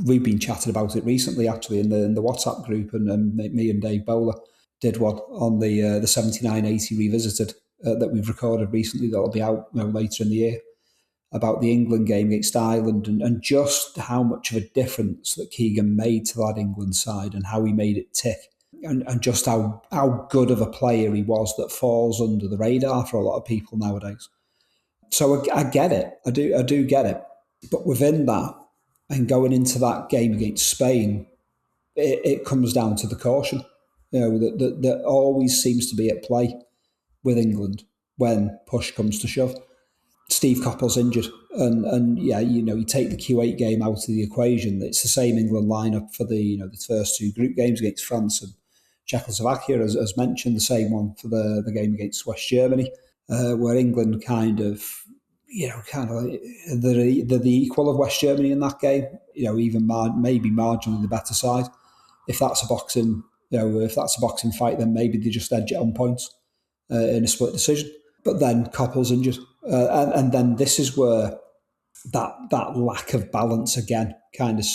S5: We've been chatting about it recently, actually, in the WhatsApp group, and me and Dave Bowler did one on the 79-80 Revisited that we've recorded recently. That'll be out later in the year, about the England game against Ireland, and just how much of a difference that Keegan made to that England side and how he made it tick, and just how good of a player he was that falls under the radar for a lot of people nowadays. So I get it. I do get it. But within that, and going into that game against Spain, it comes down to the caution, that always seems to be at play with England when push comes to shove. Steve Coppell's injured, and you take the Q8 game out of the equation. It's the same England lineup for the first two group games against France and Czechoslovakia, as mentioned. The same one for the game against West Germany, where England kind of they're the equal of West Germany in that game. Even maybe marginally the better side. If that's a boxing fight, then maybe they just edge it on points in a split decision. But then Coppell's injured, and then this is where that lack of balance again kind of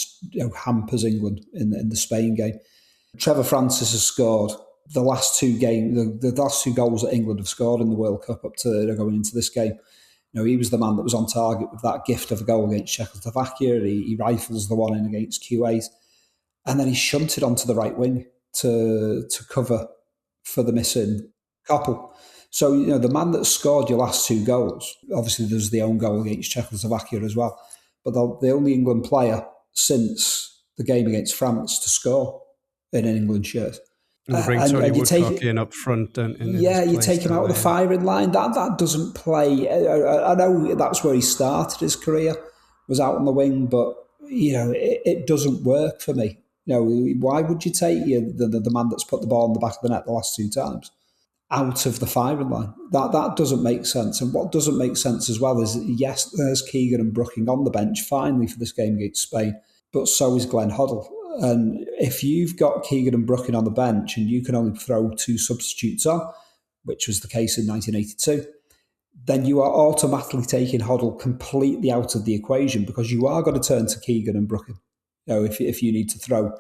S5: hampers England in the Spain game. Trevor Francis has scored the last two games, the last two goals that England have scored in the World Cup up to going into this game. He was the man that was on target with that gift of a goal against Czechoslovakia. He rifles the one in against Q8, and then he's shunted onto the right wing to cover for the missing Coppell. So, the man that scored your last two goals, obviously there's the own goal against Czechoslovakia as well, but the only England player since the game against France to score in an England shirt.
S4: And bring Tony Woodcock in up front.
S5: You take him out of the firing line. That doesn't play. I know that's where he started his career, was out on the wing, but, it doesn't work for me. Why would you take the man that's put the ball in the back of the net the last two times out of the firing line? That doesn't make sense. And what doesn't make sense as well is, yes, there's Keegan and Brooking on the bench finally for this game against Spain, but so is Glenn Hoddle. And if you've got Keegan and Brooking on the bench and you can only throw two substitutes on, which was the case in 1982, then you are automatically taking Hoddle completely out of the equation, because you are going to turn to Keegan and Brooking, if you need to throw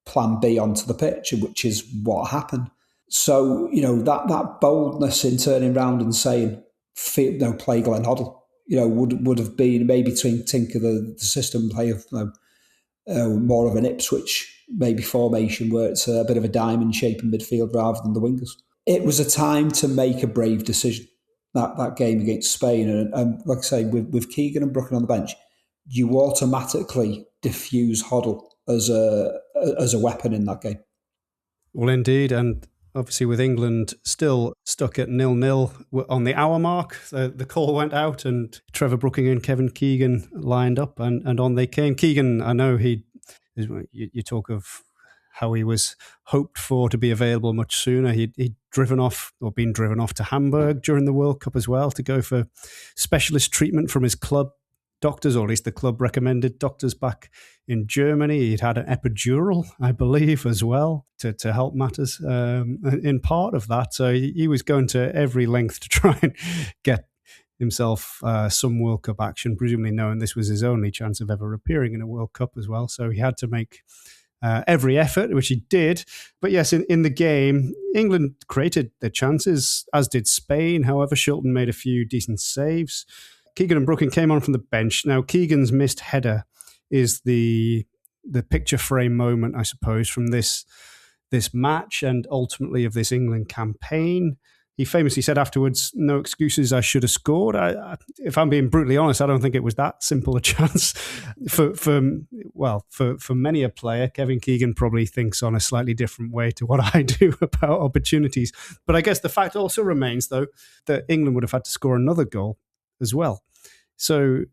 S5: plan B onto the pitch, which is what happened. So, that boldness in turning around and saying, play Glenn Hoddle, would have been maybe to tinker the system, play more of an Ipswich maybe formation where it's a bit of a diamond shape in midfield rather than the wingers. It was a time to make a brave decision, that game against Spain. And like I say, with Keegan and Brooking on the bench, you automatically diffuse Hoddle as a weapon in that game.
S4: Well, indeed. And obviously with England still stuck at 0-0 on the hour mark, the call went out and Trevor Brooking and Kevin Keegan lined up and on they came. Keegan, I know you talk of how he was hoped for to be available much sooner. He'd been driven off to Hamburg during the World Cup as well to go for specialist treatment from his club doctors, or at least the club recommended doctors back in Germany. He'd had an epidural, I believe, as well to help matters in part of that. So he was going to every length to try and get himself some World Cup action, presumably knowing this was his only chance of ever appearing in a World Cup as well. So he had to make every effort, which he did. But yes, in the game, England created their chances, as did Spain. However, Shilton made a few decent saves. Keegan and Brooking came on from the bench. Now, Keegan's missed header is the picture frame moment, I suppose, from this match and ultimately of this England campaign. He famously said afterwards, "No excuses, I should have scored." If I'm being brutally honest, I don't think it was that simple a chance. For many a player, Kevin Keegan probably thinks on a slightly different way to what I do about opportunities. But I guess the fact also remains, though, that England would have had to score another goal as well. So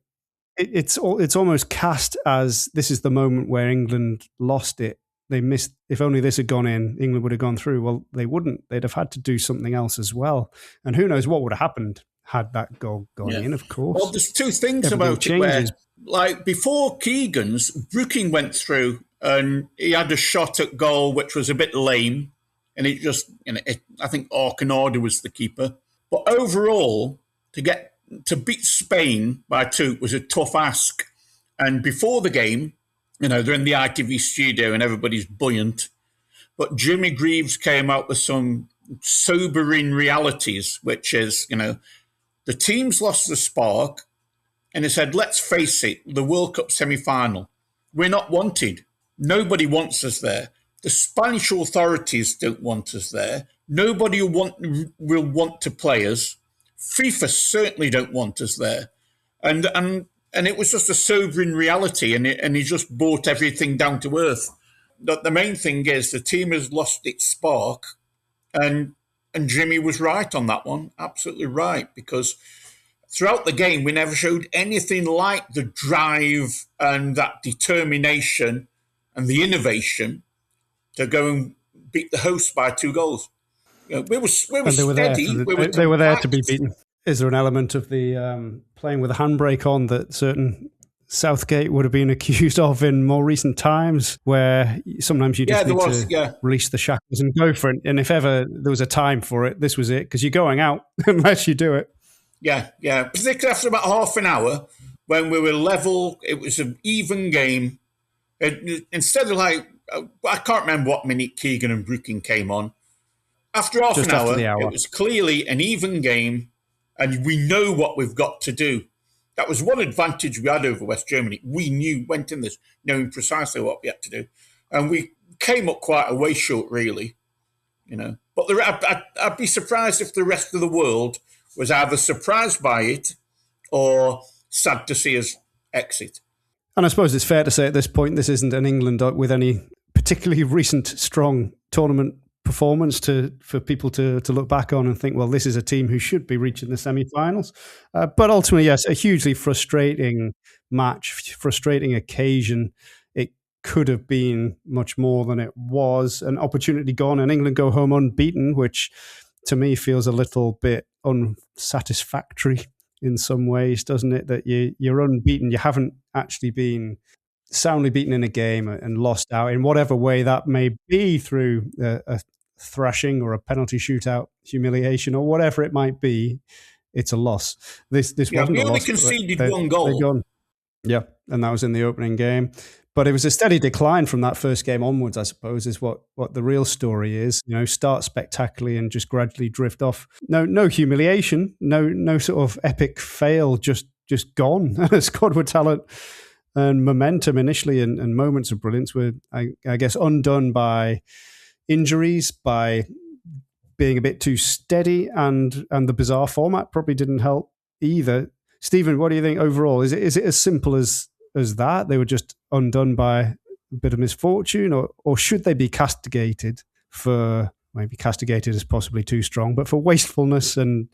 S4: it's almost cast as this is the moment where England lost it. They missed. If only this had gone in, England would have gone through. Well, they wouldn't. They'd have had to do something else as well. And who knows what would have happened had that goal gone in, of course.
S6: Well, there's two things about it where, like, before Keegan's, Brooking went through and he had a shot at goal which was a bit lame. And it just, I think Arcanada was the keeper. But overall, to beat Spain by 2 was a tough ask. And before the game, they're in the ITV studio and everybody's buoyant. But Jimmy Greaves came out with some sobering realities, which is, the team's lost the spark. And he said, let's face it, the World Cup semi-final, we're not wanted. Nobody wants us there. The Spanish authorities don't want us there. Nobody will want to play us. FIFA certainly don't want us there. And it was just a sobering reality, and he just brought everything down to earth. The main thing is the team has lost its spark, and Jimmy was right on that one, absolutely right, because throughout the game we never showed anything like the drive and that determination and the innovation to go and beat the hosts by 2 goals. We were steady.
S4: They were there to be beaten. Is there an element of the playing with a handbrake on that certain Southgate would have been accused of in more recent times, where sometimes you just need to release the shackles and go for it? And if ever there was a time for it, this was it, because you're going out unless you do it.
S6: Yeah. Particularly after about half an hour, when we were level, it was an even game. Instead of I can't remember what minute Keegan and Brooking came on. After half an hour, it was clearly an even game. And we know what we've got to do. That was one advantage we had over West Germany. We went in this knowing precisely what we had to do. And we came up quite a way short, really. But I'd be surprised if the rest of the world was either surprised by it or sad to see us exit.
S4: And I suppose it's fair to say at this point, this isn't an England with any particularly recent strong tournament performance for people to look back on and think, well, this is a team who should be reaching the semi-finals. But ultimately, yes, a hugely frustrating match, frustrating occasion. It could have been much more than it was. An opportunity gone, and England go home unbeaten, which to me feels a little bit unsatisfactory in some ways, doesn't it? That you're unbeaten. You haven't actually been soundly beaten in a game and lost out in whatever way that may be, through a thrashing or a penalty shootout, humiliation, or whatever it might be. It's a loss. This wasn't
S6: we
S4: a
S6: only
S4: loss.
S6: Conceded 1 goal.
S4: Yeah, and that was in the opening game. But it was a steady decline from that first game onwards, I suppose, is what the real story is. Start spectacularly and just gradually drift off. No humiliation, no sort of epic fail, just gone. A squad with talent and momentum initially, and moments of brilliance were, I guess, undone by injuries, by being a bit too steady, and the bizarre format probably didn't help either. Stephen, what do you think overall? Is it as simple as that? They were just undone by a bit of misfortune, or should they be castigated for, maybe castigated is possibly too strong, but for wastefulness and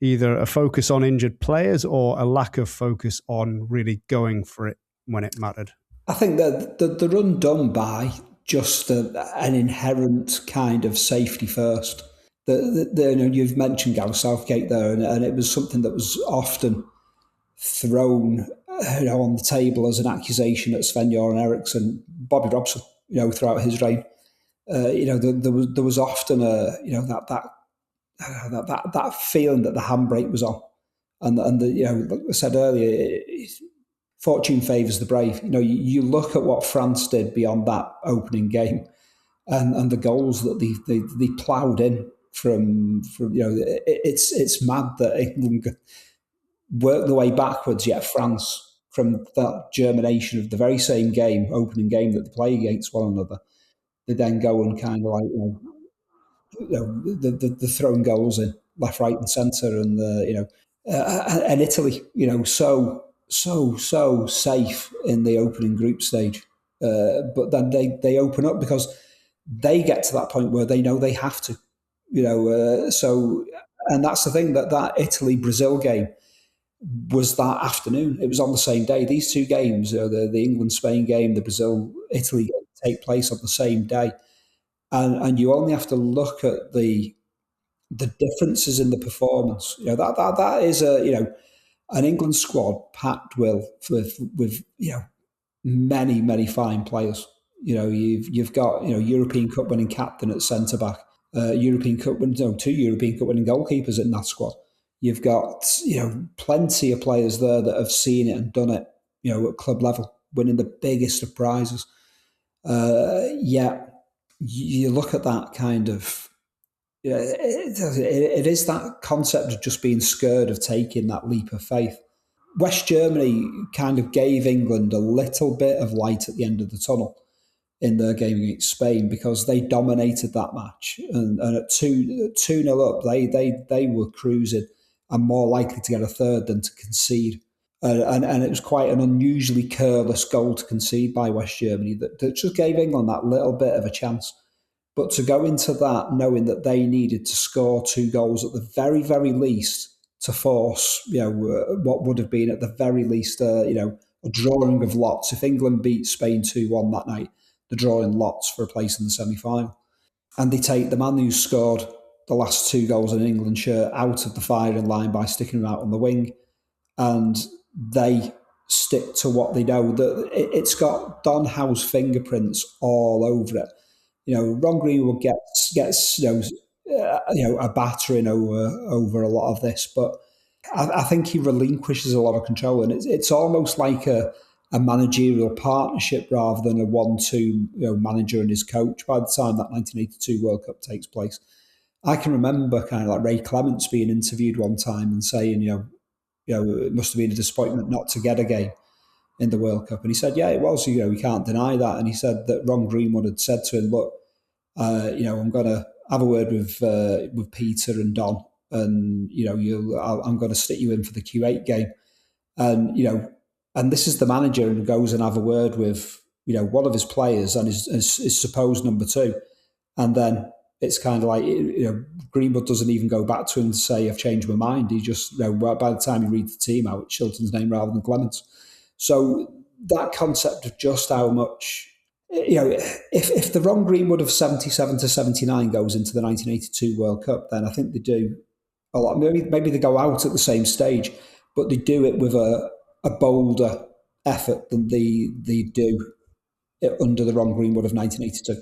S4: either a focus on injured players or a lack of focus on really going for it when it mattered?
S5: I think that they're undone by just an inherent kind of safety first. You've mentioned Gareth Southgate there, and it was something that was often thrown on the table as an accusation at Sven-Göran Eriksson, Bobby Robson, throughout his reign. There was often that feeling that the handbrake was on, and like I said earlier, fortune favours the brave. You look at what France did beyond that opening game, and the goals that they ploughed in from it's mad that England worked the way backwards, yet France, from that germination of the very same game, opening game that they play against one another, they then go and kind of they're throwing goals in left, right, and centre, and and Italy, so safe in the opening group stage, but then they open up because they get to that point where they know they have to, and that's the thing, that Italy-Brazil game was that afternoon. It was on the same day. These two games, the England-Spain game, the Brazil-Italy game, take place on the same day. And you only have to look at the differences in the performance. That is an England squad packed with many fine players. You've got European Cup winning captain at centre back, two European Cup winning goalkeepers in that squad. You've got plenty of players there that have seen it and done it at club level, winning the biggest of prizes. Yet you look at that kind of it is that concept of just being scared of taking that leap of faith. West Germany kind of gave England a little bit of light at the end of the tunnel in their game against Spain, because they dominated that match, and at 2-0 up, they were cruising and more likely to get a third than to concede. And it was quite an unusually careless goal to concede by West Germany that just gave England that little bit of a chance. But to go into that knowing that they needed to score 2 goals at the very, very least to force, what would have been at the very least, a drawing of lots. If England beat Spain 2-1 that night, they're drawing lots for a place in the semi-final. And they take the man who scored the last 2 goals in an England shirt out of the firing line by sticking him out on the wing, and they stick to what they know. It's got Don Howe's fingerprints all over it. Ron Greenwood gets a battering over a lot of this, but I think he relinquishes a lot of control, and it's almost like a managerial partnership rather than a 1-2 manager and his coach by the time that 1982 World Cup takes place. I can remember kind of like Ray Clements being interviewed one time and saying, it must have been a disappointment not to get a game in the World Cup. And he said, yeah, it was, we can't deny that. And he said that Ron Greenwood had said to him, look, I'm going to have a word with Peter and Don, and, I'm going to stick you in for the Q8 game. And this is the manager, and goes and have a word with, one of his players and his supposed number 2. And then it's kind of like, Greenwood doesn't even go back to him to say, I've changed my mind. He just, by the time he reads the team out, it's Shilton's name rather than Clements. So that concept of just how much, if the Ron Greenwood of 77 to 79 goes into the 1982 World Cup, then I think they do a lot. Maybe they go out at the same stage, but they do it with a bolder effort than they do under the Ron Greenwood of 1982.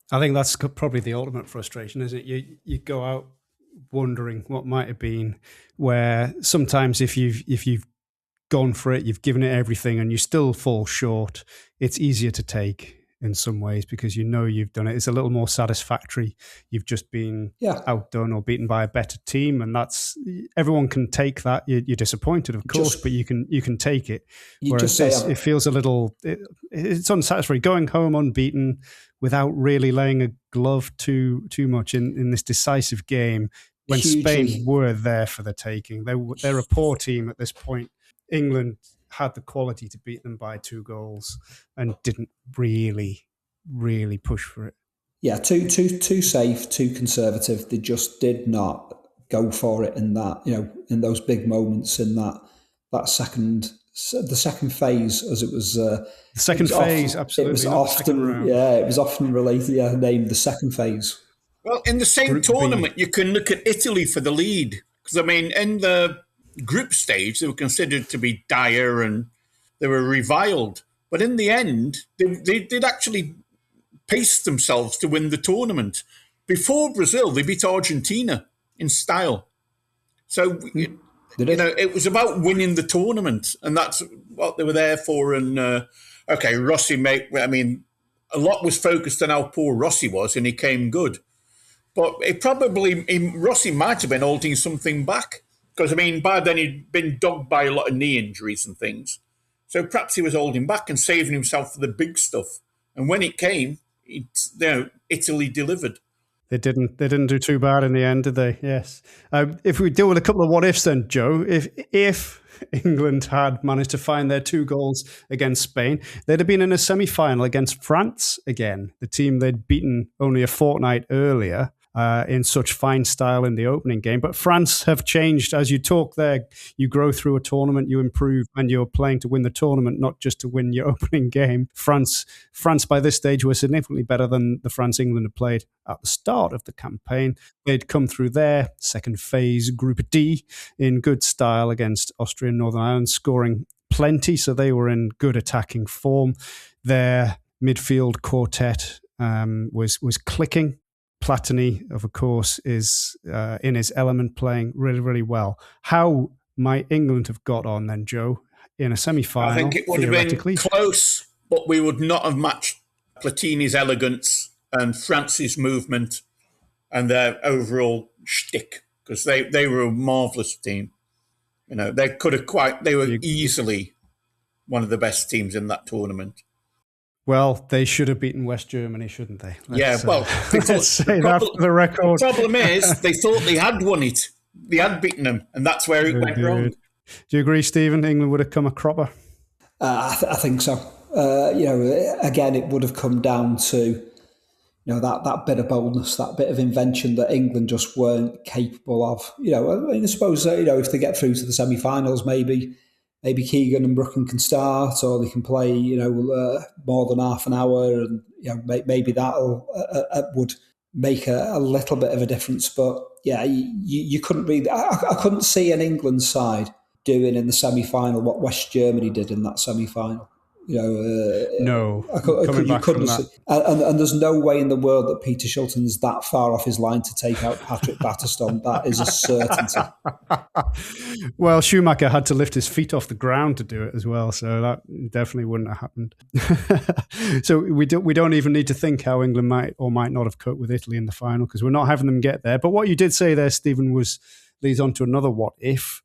S4: I think that's probably the ultimate frustration, isn't it? You go out wondering what might have been, where sometimes if you've gone for it, you've given it everything, and you still fall short, it's easier to take in some ways because you've done it. It's a little more satisfactory. You've just been outdone or beaten by a better team, and everyone can take that. You're disappointed, of course, but you can take it. Whereas it feels a little, it's unsatisfactory. Going home unbeaten without really laying a glove too much in this decisive game when Spain were there for the taking. They're a poor team at this point. England had the quality to beat them by 2 goals and didn't really push for it.
S5: Yeah, too safe, too conservative. They just did not go for it in that, in those big moments in that second phase, as it was. The
S4: second phase, absolutely.
S5: It was often related, named the second phase.
S6: Well, in the same Group tournament, B. You can look at Italy for the lead, because in the group stage, they were considered to be dire and they were reviled. But in the end, they did actually pace themselves to win the tournament. Before Brazil, they beat Argentina in style. So It was about winning the tournament, and that's what they were there for. And Rossi a lot was focused on how poor Rossi was, and he came good. But Rossi might have been holding something back because by then he'd been dogged by a lot of knee injuries and things. So perhaps he was holding back and saving himself for the big stuff. And when it came, Italy delivered.
S4: They didn't do too bad in the end, did they? Yes. If we deal with a couple of what ifs, then Joe, if England had managed to find their 2 goals against Spain, they'd have been in a semi-final against France again, the team they'd beaten only a fortnight earlier. In such fine style in the opening game. But France have changed. As you talk there, you grow through a tournament, you improve, and you're playing to win the tournament, not just to win your opening game. France by this stage were significantly better than the France England had played at the start of the campaign. They'd come through their second phase, Group D, in good style against Austria and Northern Ireland, scoring plenty, so they were in good attacking form. Their midfield quartet was clicking. Platini, of course, is in his element, playing really, really well. How might England have got on then, Joe, in a semi-final?
S6: I think it would have been close, but we would not have matched Platini's elegance and France's movement and their overall shtick, because they were a marvellous team. They were easily one of the best teams in that tournament.
S4: Well, they should have beaten West Germany, shouldn't they?
S6: Let's
S4: say that for the record.
S6: The problem is they thought they had won it. They had beaten them, and that's where it went wrong.
S4: Do you agree, Stephen? England would have come a cropper?
S5: I think so. Again, it would have come down to that bit of boldness, that bit of invention that England just weren't capable of. I suppose if they get through to the semi-finals, maybe Keegan and Brooklyn can start, or they can play, more than half an hour, and maybe that would make a little bit of a difference. But yeah, you couldn't really. I couldn't see an England side doing in the semi-final what West Germany did in that semi-final.
S4: No,
S5: you couldn't see. And there's no way in the world that Peter Shilton's that far off his line to take out Patrick Batterston. That is a certainty.
S4: Well, Schumacher had to lift his feet off the ground to do it as well, so that definitely wouldn't have happened. So we don't even need to think how England might or might not have coped with Italy in the final, because we're not having them get there. But what you did say there, Stephen, leads on to another what if.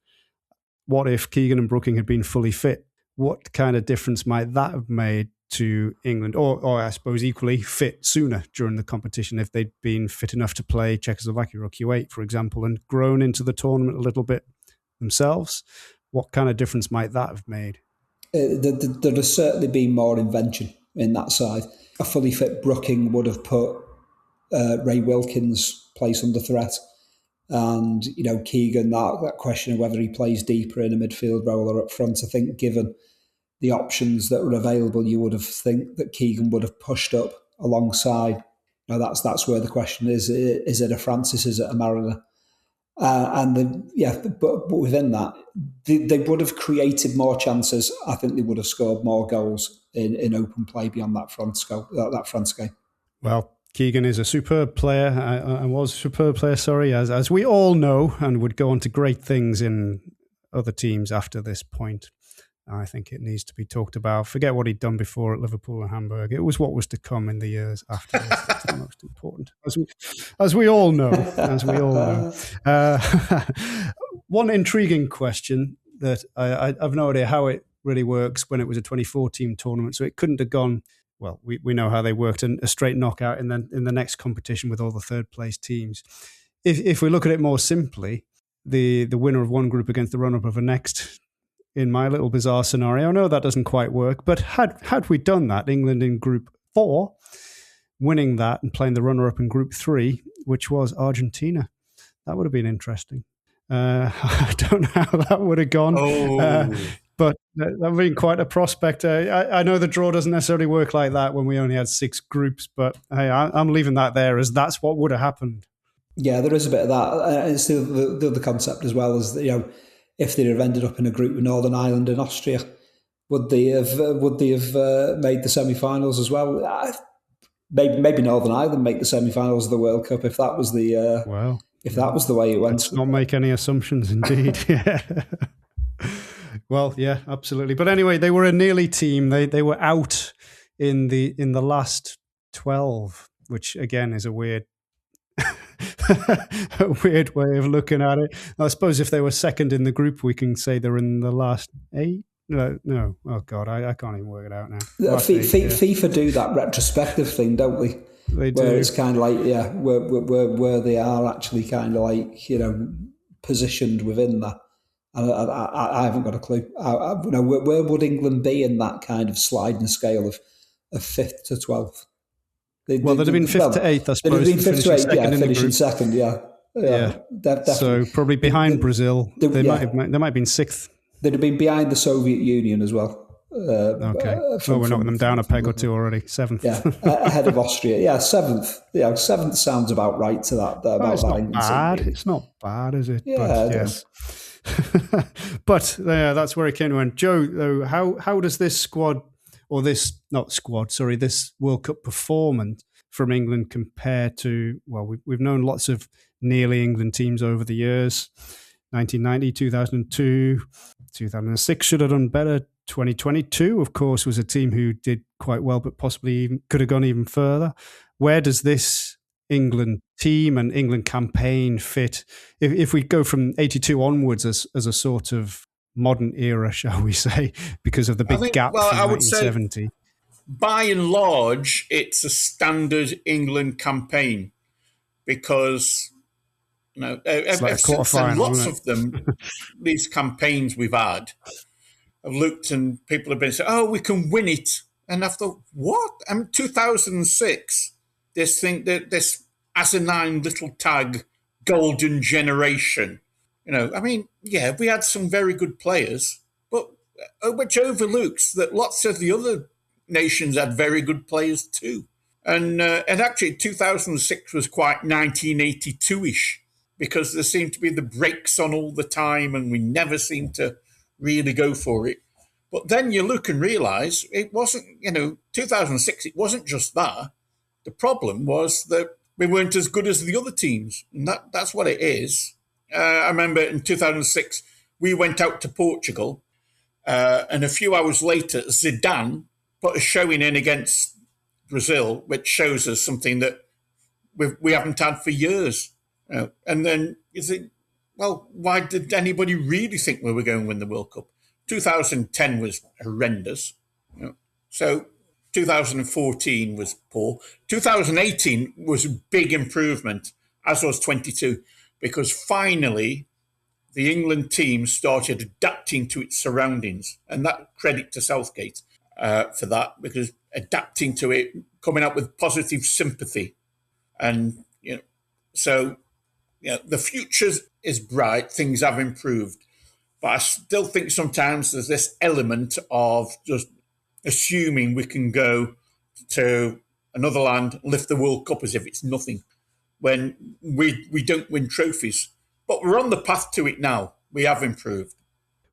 S4: What if Keegan and Brooking had been fully fit? What kind of difference might that have made to England, or I suppose equally fit sooner during the competition if they'd been fit enough to play Czechoslovakia or Kuwait, for example, and grown into the tournament a little bit themselves? What kind of difference might that have made?
S5: There has certainly been more invention in that side. A fully fit Brooking would have put Ray Wilkins' place under threat. And, Keegan, that question of whether he plays deeper in a midfield role or up front, I think given the options that were available, you would have think that Keegan would have pushed up alongside. That's where the question is it a Francis, is it a Mariner? But within that, they would have created more chances. I think they would have scored more goals in open play beyond that France game.
S4: Well, Keegan is a superb player, and was a superb player, as we all know, and would go on to great things in other teams after this point. I think it needs to be talked about. Forget what he'd done before at Liverpool and Hamburg. It was what was to come in the years after this that's the most important, as we all know. One intriguing question that I've no idea how it really works when it was a 24-team tournament, so it couldn't have gone. Well, we know how they worked, and a straight knockout in the next competition with all the third place teams. If we look at it more simply, the winner of one group against the runner-up of the next, in my little bizarre scenario, I know that doesn't quite work, but had we done that, England in Group 4, winning that and playing the runner-up in Group 3, which was Argentina, that would have been interesting. I don't know how that would have gone. But that would have been quite a prospect. I know the draw doesn't necessarily work like that when we only had 6 groups, but hey, I'm leaving that there as that's what would have happened.
S5: Yeah, there is a bit of that. It's the other concept as well, as if they'd have ended up in a group with Northern Ireland and Austria, would they have made the semi-finals as well? Maybe Northern Ireland make the semi-finals of the World Cup if that was the if that was the way it went.
S4: Let's not make any assumptions, indeed. Yeah. Well, yeah, absolutely. But anyway, they were a nearly team. They were out in the last 12, which again is a weird way of looking at it. I suppose if they were second in the group, we can say they're in the last 8. No. Oh God, I can't even work it out now.
S5: FIFA do that retrospective thing, don't they?
S4: They do.
S5: Where it's kind of like, where they are actually kind of like, positioned within that. I haven't got a clue. Where would England be in that kind of sliding scale of 5th to 12th?
S4: They'd have been 5th to 8th, I suppose.
S5: They'd have been 5th to 8th, finishing second,
S4: Yeah. So probably behind Brazil. They might have been 6th.
S5: They'd have been behind the Soviet Union as well.
S4: Okay. We're knocking them down a peg or two already. 7th.
S5: Yeah, ahead of Austria. Yeah, 7th. Yeah, 7th sounds about right to that.
S4: It's not bad. It's not bad, is it?
S5: Yeah,
S4: but, yes. But that's where it came to end. Joe, though, how does this this World Cup performance from England compare to, well, we've known lots of nearly England teams over the years. 1990, 2002, 2006 should have done better. 2022, of course, was a team who did quite well, but possibly even could have gone even further. Where does this England team and England campaign fit? If we go from 82 onwards as a sort of modern era, shall we say, because of the big gap from 1970.
S6: By and large, it's a standard England campaign because lots of them, these campaigns we've had, I've looked and people have been saying, "Oh, we can win it," and I thought, "What?" 2006, this asinine little tag, golden generation. We had some very good players, but which overlooks that lots of the other nations had very good players too. And actually, 2006 was quite 1982-ish because there seemed to be the brakes on all the time, and we never seemed to really go for it. But then you look and realise it wasn't, 2006, it wasn't just that. The problem was that we weren't as good as the other teams. And that's what it is. I remember in 2006, we went out to Portugal, and a few hours later, Zidane put a showing in against Brazil, which shows us something that we haven't had for years. And then you think, well, why did anybody really think we were going to win the World Cup? 2010 was horrendous. So 2014 was poor. 2018 was a big improvement, as was 22, because finally the England team started adapting to its surroundings. And that credit to Southgate for that, because adapting to it, coming up with positive sympathy. And, the future is bright. Things have improved. But I still think sometimes there's this element of just assuming we can go to another land, lift the World Cup as if it's nothing, when we don't win trophies. But we're on the path to it now. We have improved.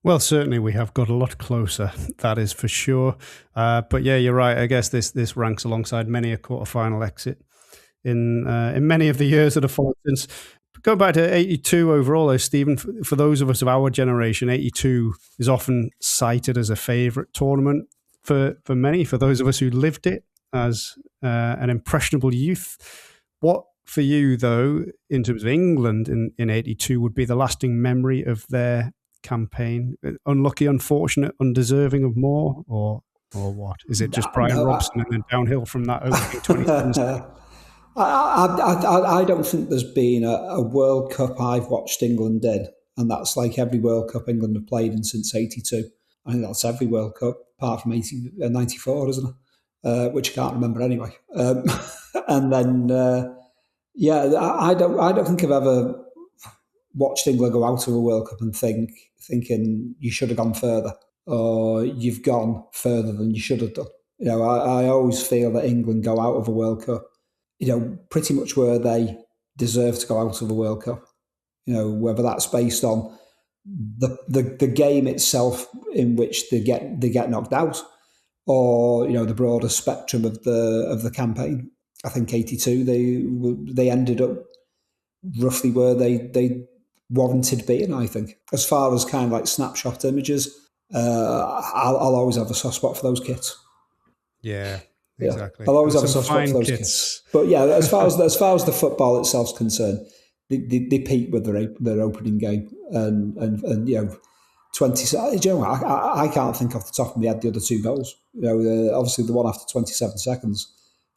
S4: Well, certainly we have got a lot closer, that is for sure. But yeah, you're right. I guess this ranks alongside many a quarterfinal exit in many of the years that have followed since. Going back to 82 overall, though, Stephen, for those of us of our generation, 82 is often cited as a favourite tournament for many, for those of us who lived it as an impressionable youth. What, for you, though, in terms of England in 82, would be the lasting memory of their campaign? Unlucky, unfortunate, undeserving of more, or what? Is it just Bryan Robson and then downhill from that opening 2010?
S5: I don't think there's been a World Cup I've watched England in, and that's like every World Cup England have played in since 82. I think that's every World Cup, apart from 94, isn't it? Which I can't remember anyway. And then, I don't think I've ever watched England go out of a World Cup and thinking you should have gone further, or you've gone further than you should have done. I always feel that England go out of a World Cup, pretty much where they deserve to go out of the World Cup. Whether that's based on the game itself in which they get knocked out, or the broader spectrum of the campaign. I think 82 they ended up roughly where they warranted being, I think. As far as kind of like snapshot images, I'll always have a soft spot for those kits.
S4: Yeah, exactly.
S5: I'll always have a soft spot for those kits. But yeah, as far as the football itself's concerned, they peaked with their opening game, and 20. I can't think off the top of my head the other two goals. Obviously the one after 27 seconds,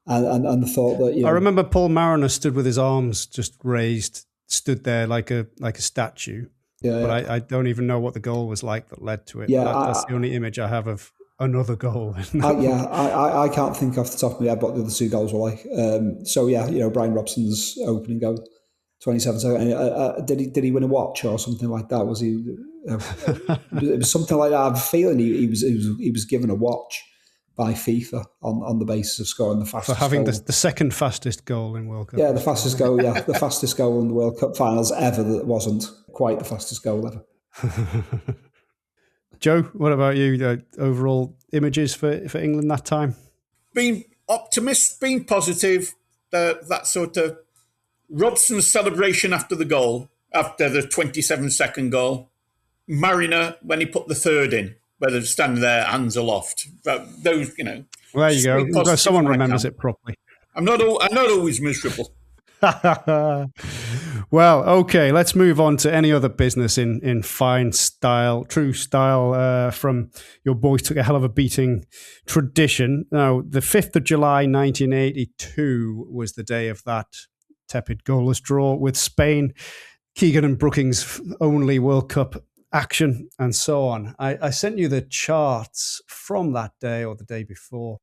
S5: and the thought that I
S4: remember Paul Mariner stood with his arms just raised, stood there like a statue. But I don't even know what the goal was like that led to it. Yeah, that's the only image I have of another goal.
S5: I can't think off the top of my head what the other two goals were like. Bryan Robson's opening goal, 27 seconds. Did he win a watch or something like that? Was he? It was something like that. I have a feeling he was given a watch by FIFA on the basis of scoring the fastest
S4: for having
S5: goal.
S4: the second fastest goal in World Cup.
S5: Yeah, the fastest goal. Yeah, the fastest goal in the World Cup finals ever. That wasn't quite the fastest goal ever.
S4: Joe, what about you? Overall images for England that time?
S6: Being optimist, being positive. That sort of Robson's celebration after the goal, after the 27-second goal. Mariner when he put the third in, where they're standing there, hands aloft. Those,
S4: Well, there you go. Someone remembers it properly.
S6: I'm not always miserable.
S4: Well, okay, let's move on to any other business in fine style, true style from your boys took a hell of a beating tradition. Now, the 5th of July, 1982 was the day of that tepid goalless draw with Spain, Keegan and Brookings' only World Cup action and so on. I sent you the charts from that day or the day before.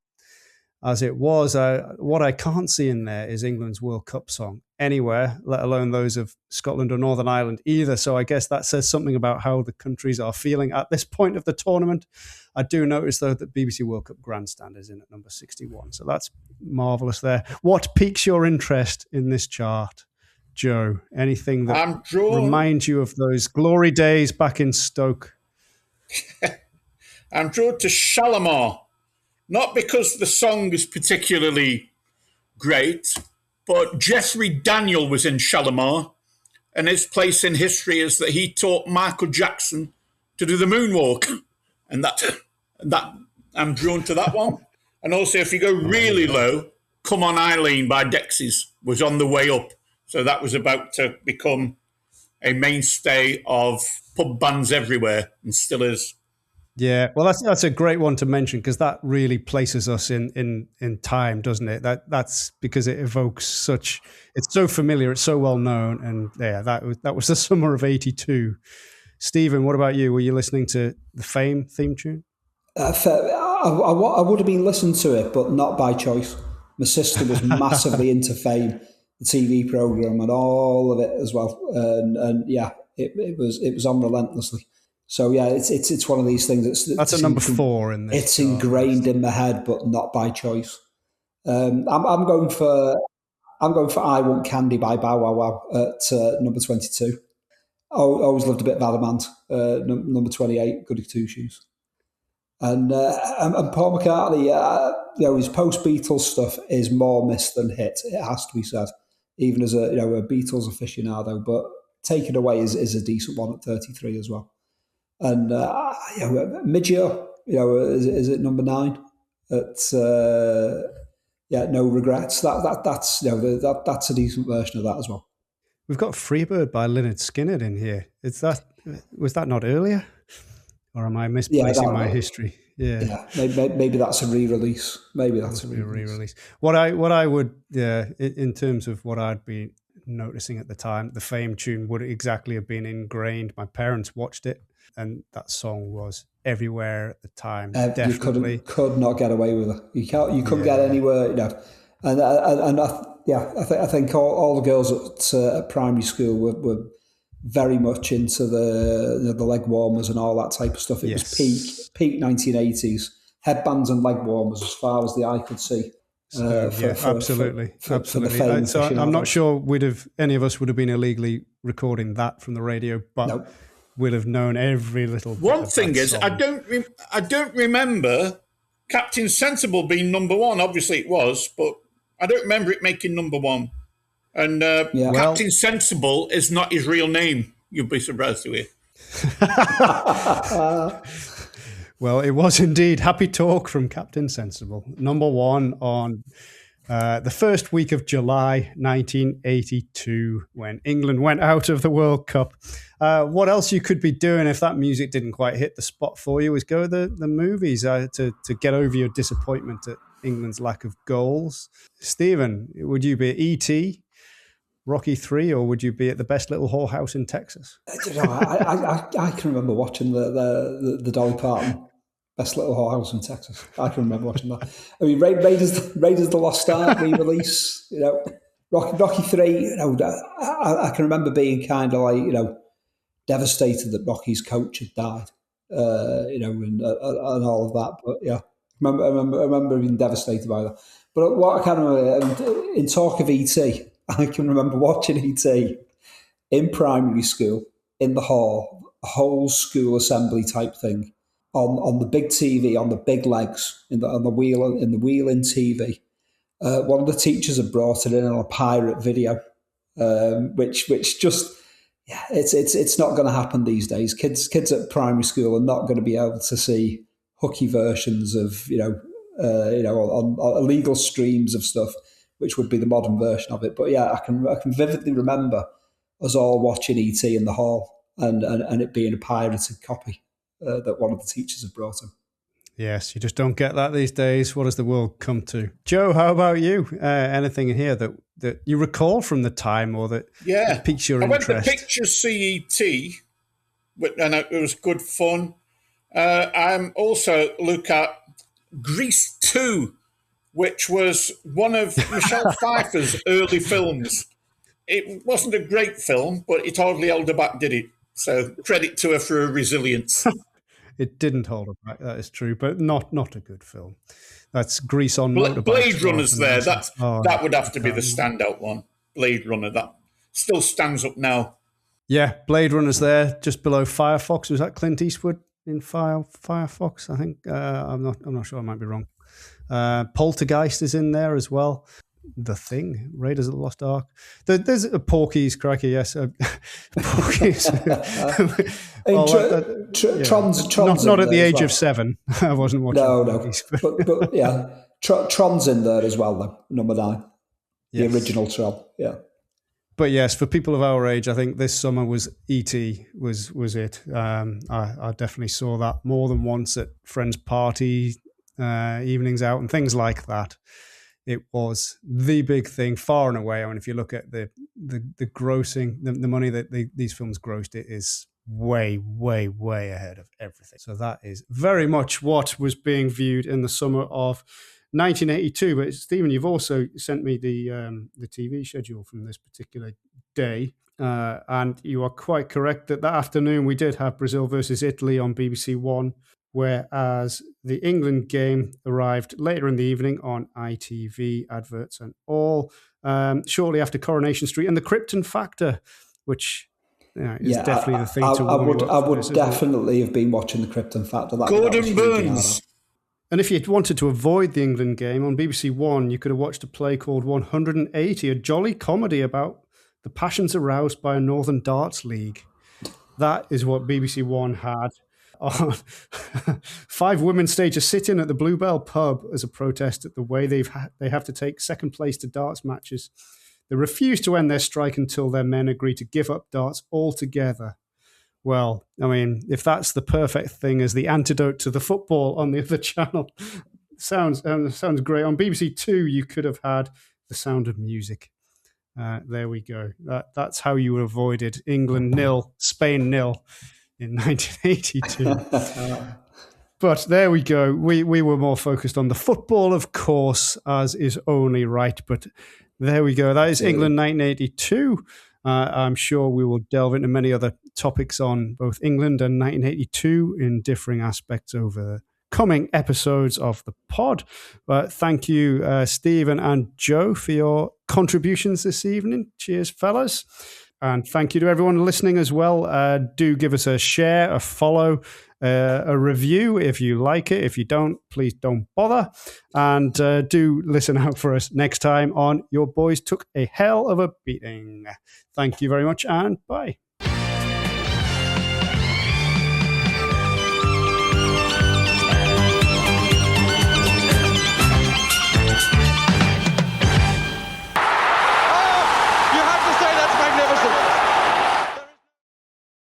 S4: As it was, what I can't see in there is England's World Cup song anywhere, let alone those of Scotland or Northern Ireland either. So I guess that says something about how the countries are feeling at this point of the tournament. I do notice, though, that BBC World Cup Grandstand is in at number 61. So that's marvellous there. What piques your interest in this chart, Joe? Anything that reminds you of those glory days back in Stoke?
S6: I'm drawn to Shalimar. Not because the song is particularly great, but Jeffrey Daniel was in Shalimar, and his place in history is that he taught Michael Jackson to do the moonwalk, and that I'm drawn to that one. And also, if you go really low, "Come On Eileen" by Dexys was on the way up, so that was about to become a mainstay of pub bands everywhere, and still is.
S4: Yeah, well, that's a great one to mention because that really places us in time, doesn't it? That's because it evokes such. It's so familiar, it's so well known, and yeah, that was the summer of '82. Stephen, what about you? Were you listening to the Fame theme tune?
S5: I would have been listening to it, but not by choice. My sister was massively into Fame, the TV program, and all of it as well, and yeah, it was on relentlessly. So yeah, it's one of these things
S4: that's a number 4 in this.
S5: It's ingrained in my head, but not by choice. I'm going for "I Want Candy" by Bow Wow Wow at number 22. I always loved a bit of Adamant, number 28, Goody Two Shoes, and Paul McCartney. His post Beatles stuff is more miss than hit. It has to be said, even as a Beatles aficionado. But Take It Away is a decent one at 33 as well. And Midgeo, is it number 9? At No Regrets. That's that's a decent version of that as well.
S4: We've got Freebird by Lynyrd Skynyrd in here. Was that not earlier, or am I misplacing my history? Yeah.
S5: Maybe that's a re-release. Maybe that's a
S4: re-release. What I would, in terms of what I'd be noticing at the time, the Fame tune would exactly have been ingrained. My parents watched it, and that song was everywhere at the time. Definitely,
S5: you could not get away with it. You couldn't get anywhere. I think all the girls at primary school were very much into the leg warmers and all that type of stuff. It was peak 1980s headbands and leg warmers as far as the eye could see.
S4: Absolutely. So I'm not sure any of us would have been illegally recording that from the radio, but. Nope. Will have known every little bit.
S6: One thing is, I don't remember Captain Sensible being number 1. Obviously it was, but I don't remember it making number 1. And Captain Sensible is not his real name. You'll be surprised to hear.
S4: Well, it was indeed happy talk from Captain Sensible. Number one on the first week of July 1982, when England went out of the World Cup. What else you could be doing if that music didn't quite hit the spot for you is go to the movies to get over your disappointment at England's lack of goals. Stephen, would you be at E.T., Rocky 3, or would you be at the best little whorehouse in Texas?
S5: I can remember watching the Dolly Parton Best Little Whorehouse in Texas. I can remember watching that. I mean, Raiders the Lost Ark re-release. Rocky 3. I can remember being kind of like devastated that Rocky's coach had died. And all of that. But yeah, I remember being devastated by that. But what I can remember, in talk of E.T., I can remember watching E.T. in primary school in the hall, a whole school assembly type thing on the big TV, on the big legs on the wheel-in TV. One of the teachers had brought it in on a pirate video, which just it's not going to happen these days. Kids at primary school are not going to be able to see hooky versions of on illegal streams of stuff, which would be the modern version of it. But yeah, I can vividly remember us all watching E.T. in the hall and it being a pirated copy that one of the teachers had brought him.
S4: Yes, you just don't get that these days. What has the world come to? Joe, how about you? Anything here that you recall from the time or that piques your interest? I went to
S6: picture CET, and it was good fun. I'm also look at Grease 2, which was one of Michelle Pfeiffer's early films. It wasn't a great film, but it hardly held her back, did it? So credit to her for her resilience.
S4: It didn't hold her back, that is true, but not a good film. That's Grease on motorbikes.
S6: Blade Runner's there. That would have to be the standout one. Blade Runner, that still stands up now.
S4: Yeah, Blade Runner's there, just below Firefox. Was that Clint Eastwood in Firefox? I think I'm not sure. I might be wrong. Poltergeist is in there as well. The Thing, Raiders of the Lost Ark. There's a Porky's, cracky, yes. Porky's. Tron's not at the age of 7. I wasn't watching.
S5: No. But yeah, Tron's in there as well, though. Number 9, yes. The original Tron. Yeah.
S4: But yes, for people of our age, I think this summer was E.T. was it. I definitely saw that more than once at friends' parties, evenings out, and things like that. It was the big thing, far and away. I mean, if you look at the grossing, the money that these films grossed, it is way, way, way ahead of everything. So that is very much what was being viewed in the summer of 1982. But Stephen, you've also sent me the TV schedule from this particular day. And you are quite correct that afternoon we did have Brazil versus Italy on BBC One, whereas the England game arrived later in the evening on ITV, adverts and all, shortly after Coronation Street and the Krypton Factor, which is definitely the thing to watch.
S5: I would definitely have been watching the Krypton Factor.
S6: Gordon Burns.
S4: And if you wanted to avoid the England game, on BBC One, you could have watched a play called 180, a jolly comedy about the passions aroused by a Northern Darts League. That is what BBC One had. 5 women stage a sit-in at the Bluebell pub as a protest at the way they have to take second place to darts matches. They refuse to end their strike until their men agree to give up darts altogether. Well, I mean, if that's the perfect thing as the antidote to the football on the other channel, sounds great. On BBC Two, you could have had The Sound of Music. There we go. That's how you avoided England 0, Spain 0. In 1982. But there we go. We were more focused on the football, of course, as is only right. But there we go. That is England 1982. I'm sure we will delve into many other topics on both England and 1982 in differing aspects over coming episodes of the pod. But thank you, Stephen and Joe, for your contributions this evening. Cheers, fellas. And thank you to everyone listening as well. Do give us a share, a follow, a review if you like it. If you don't, please don't bother. And do listen out for us next time on Your Boys Took a Hell of a Beating. Thank you very much and bye.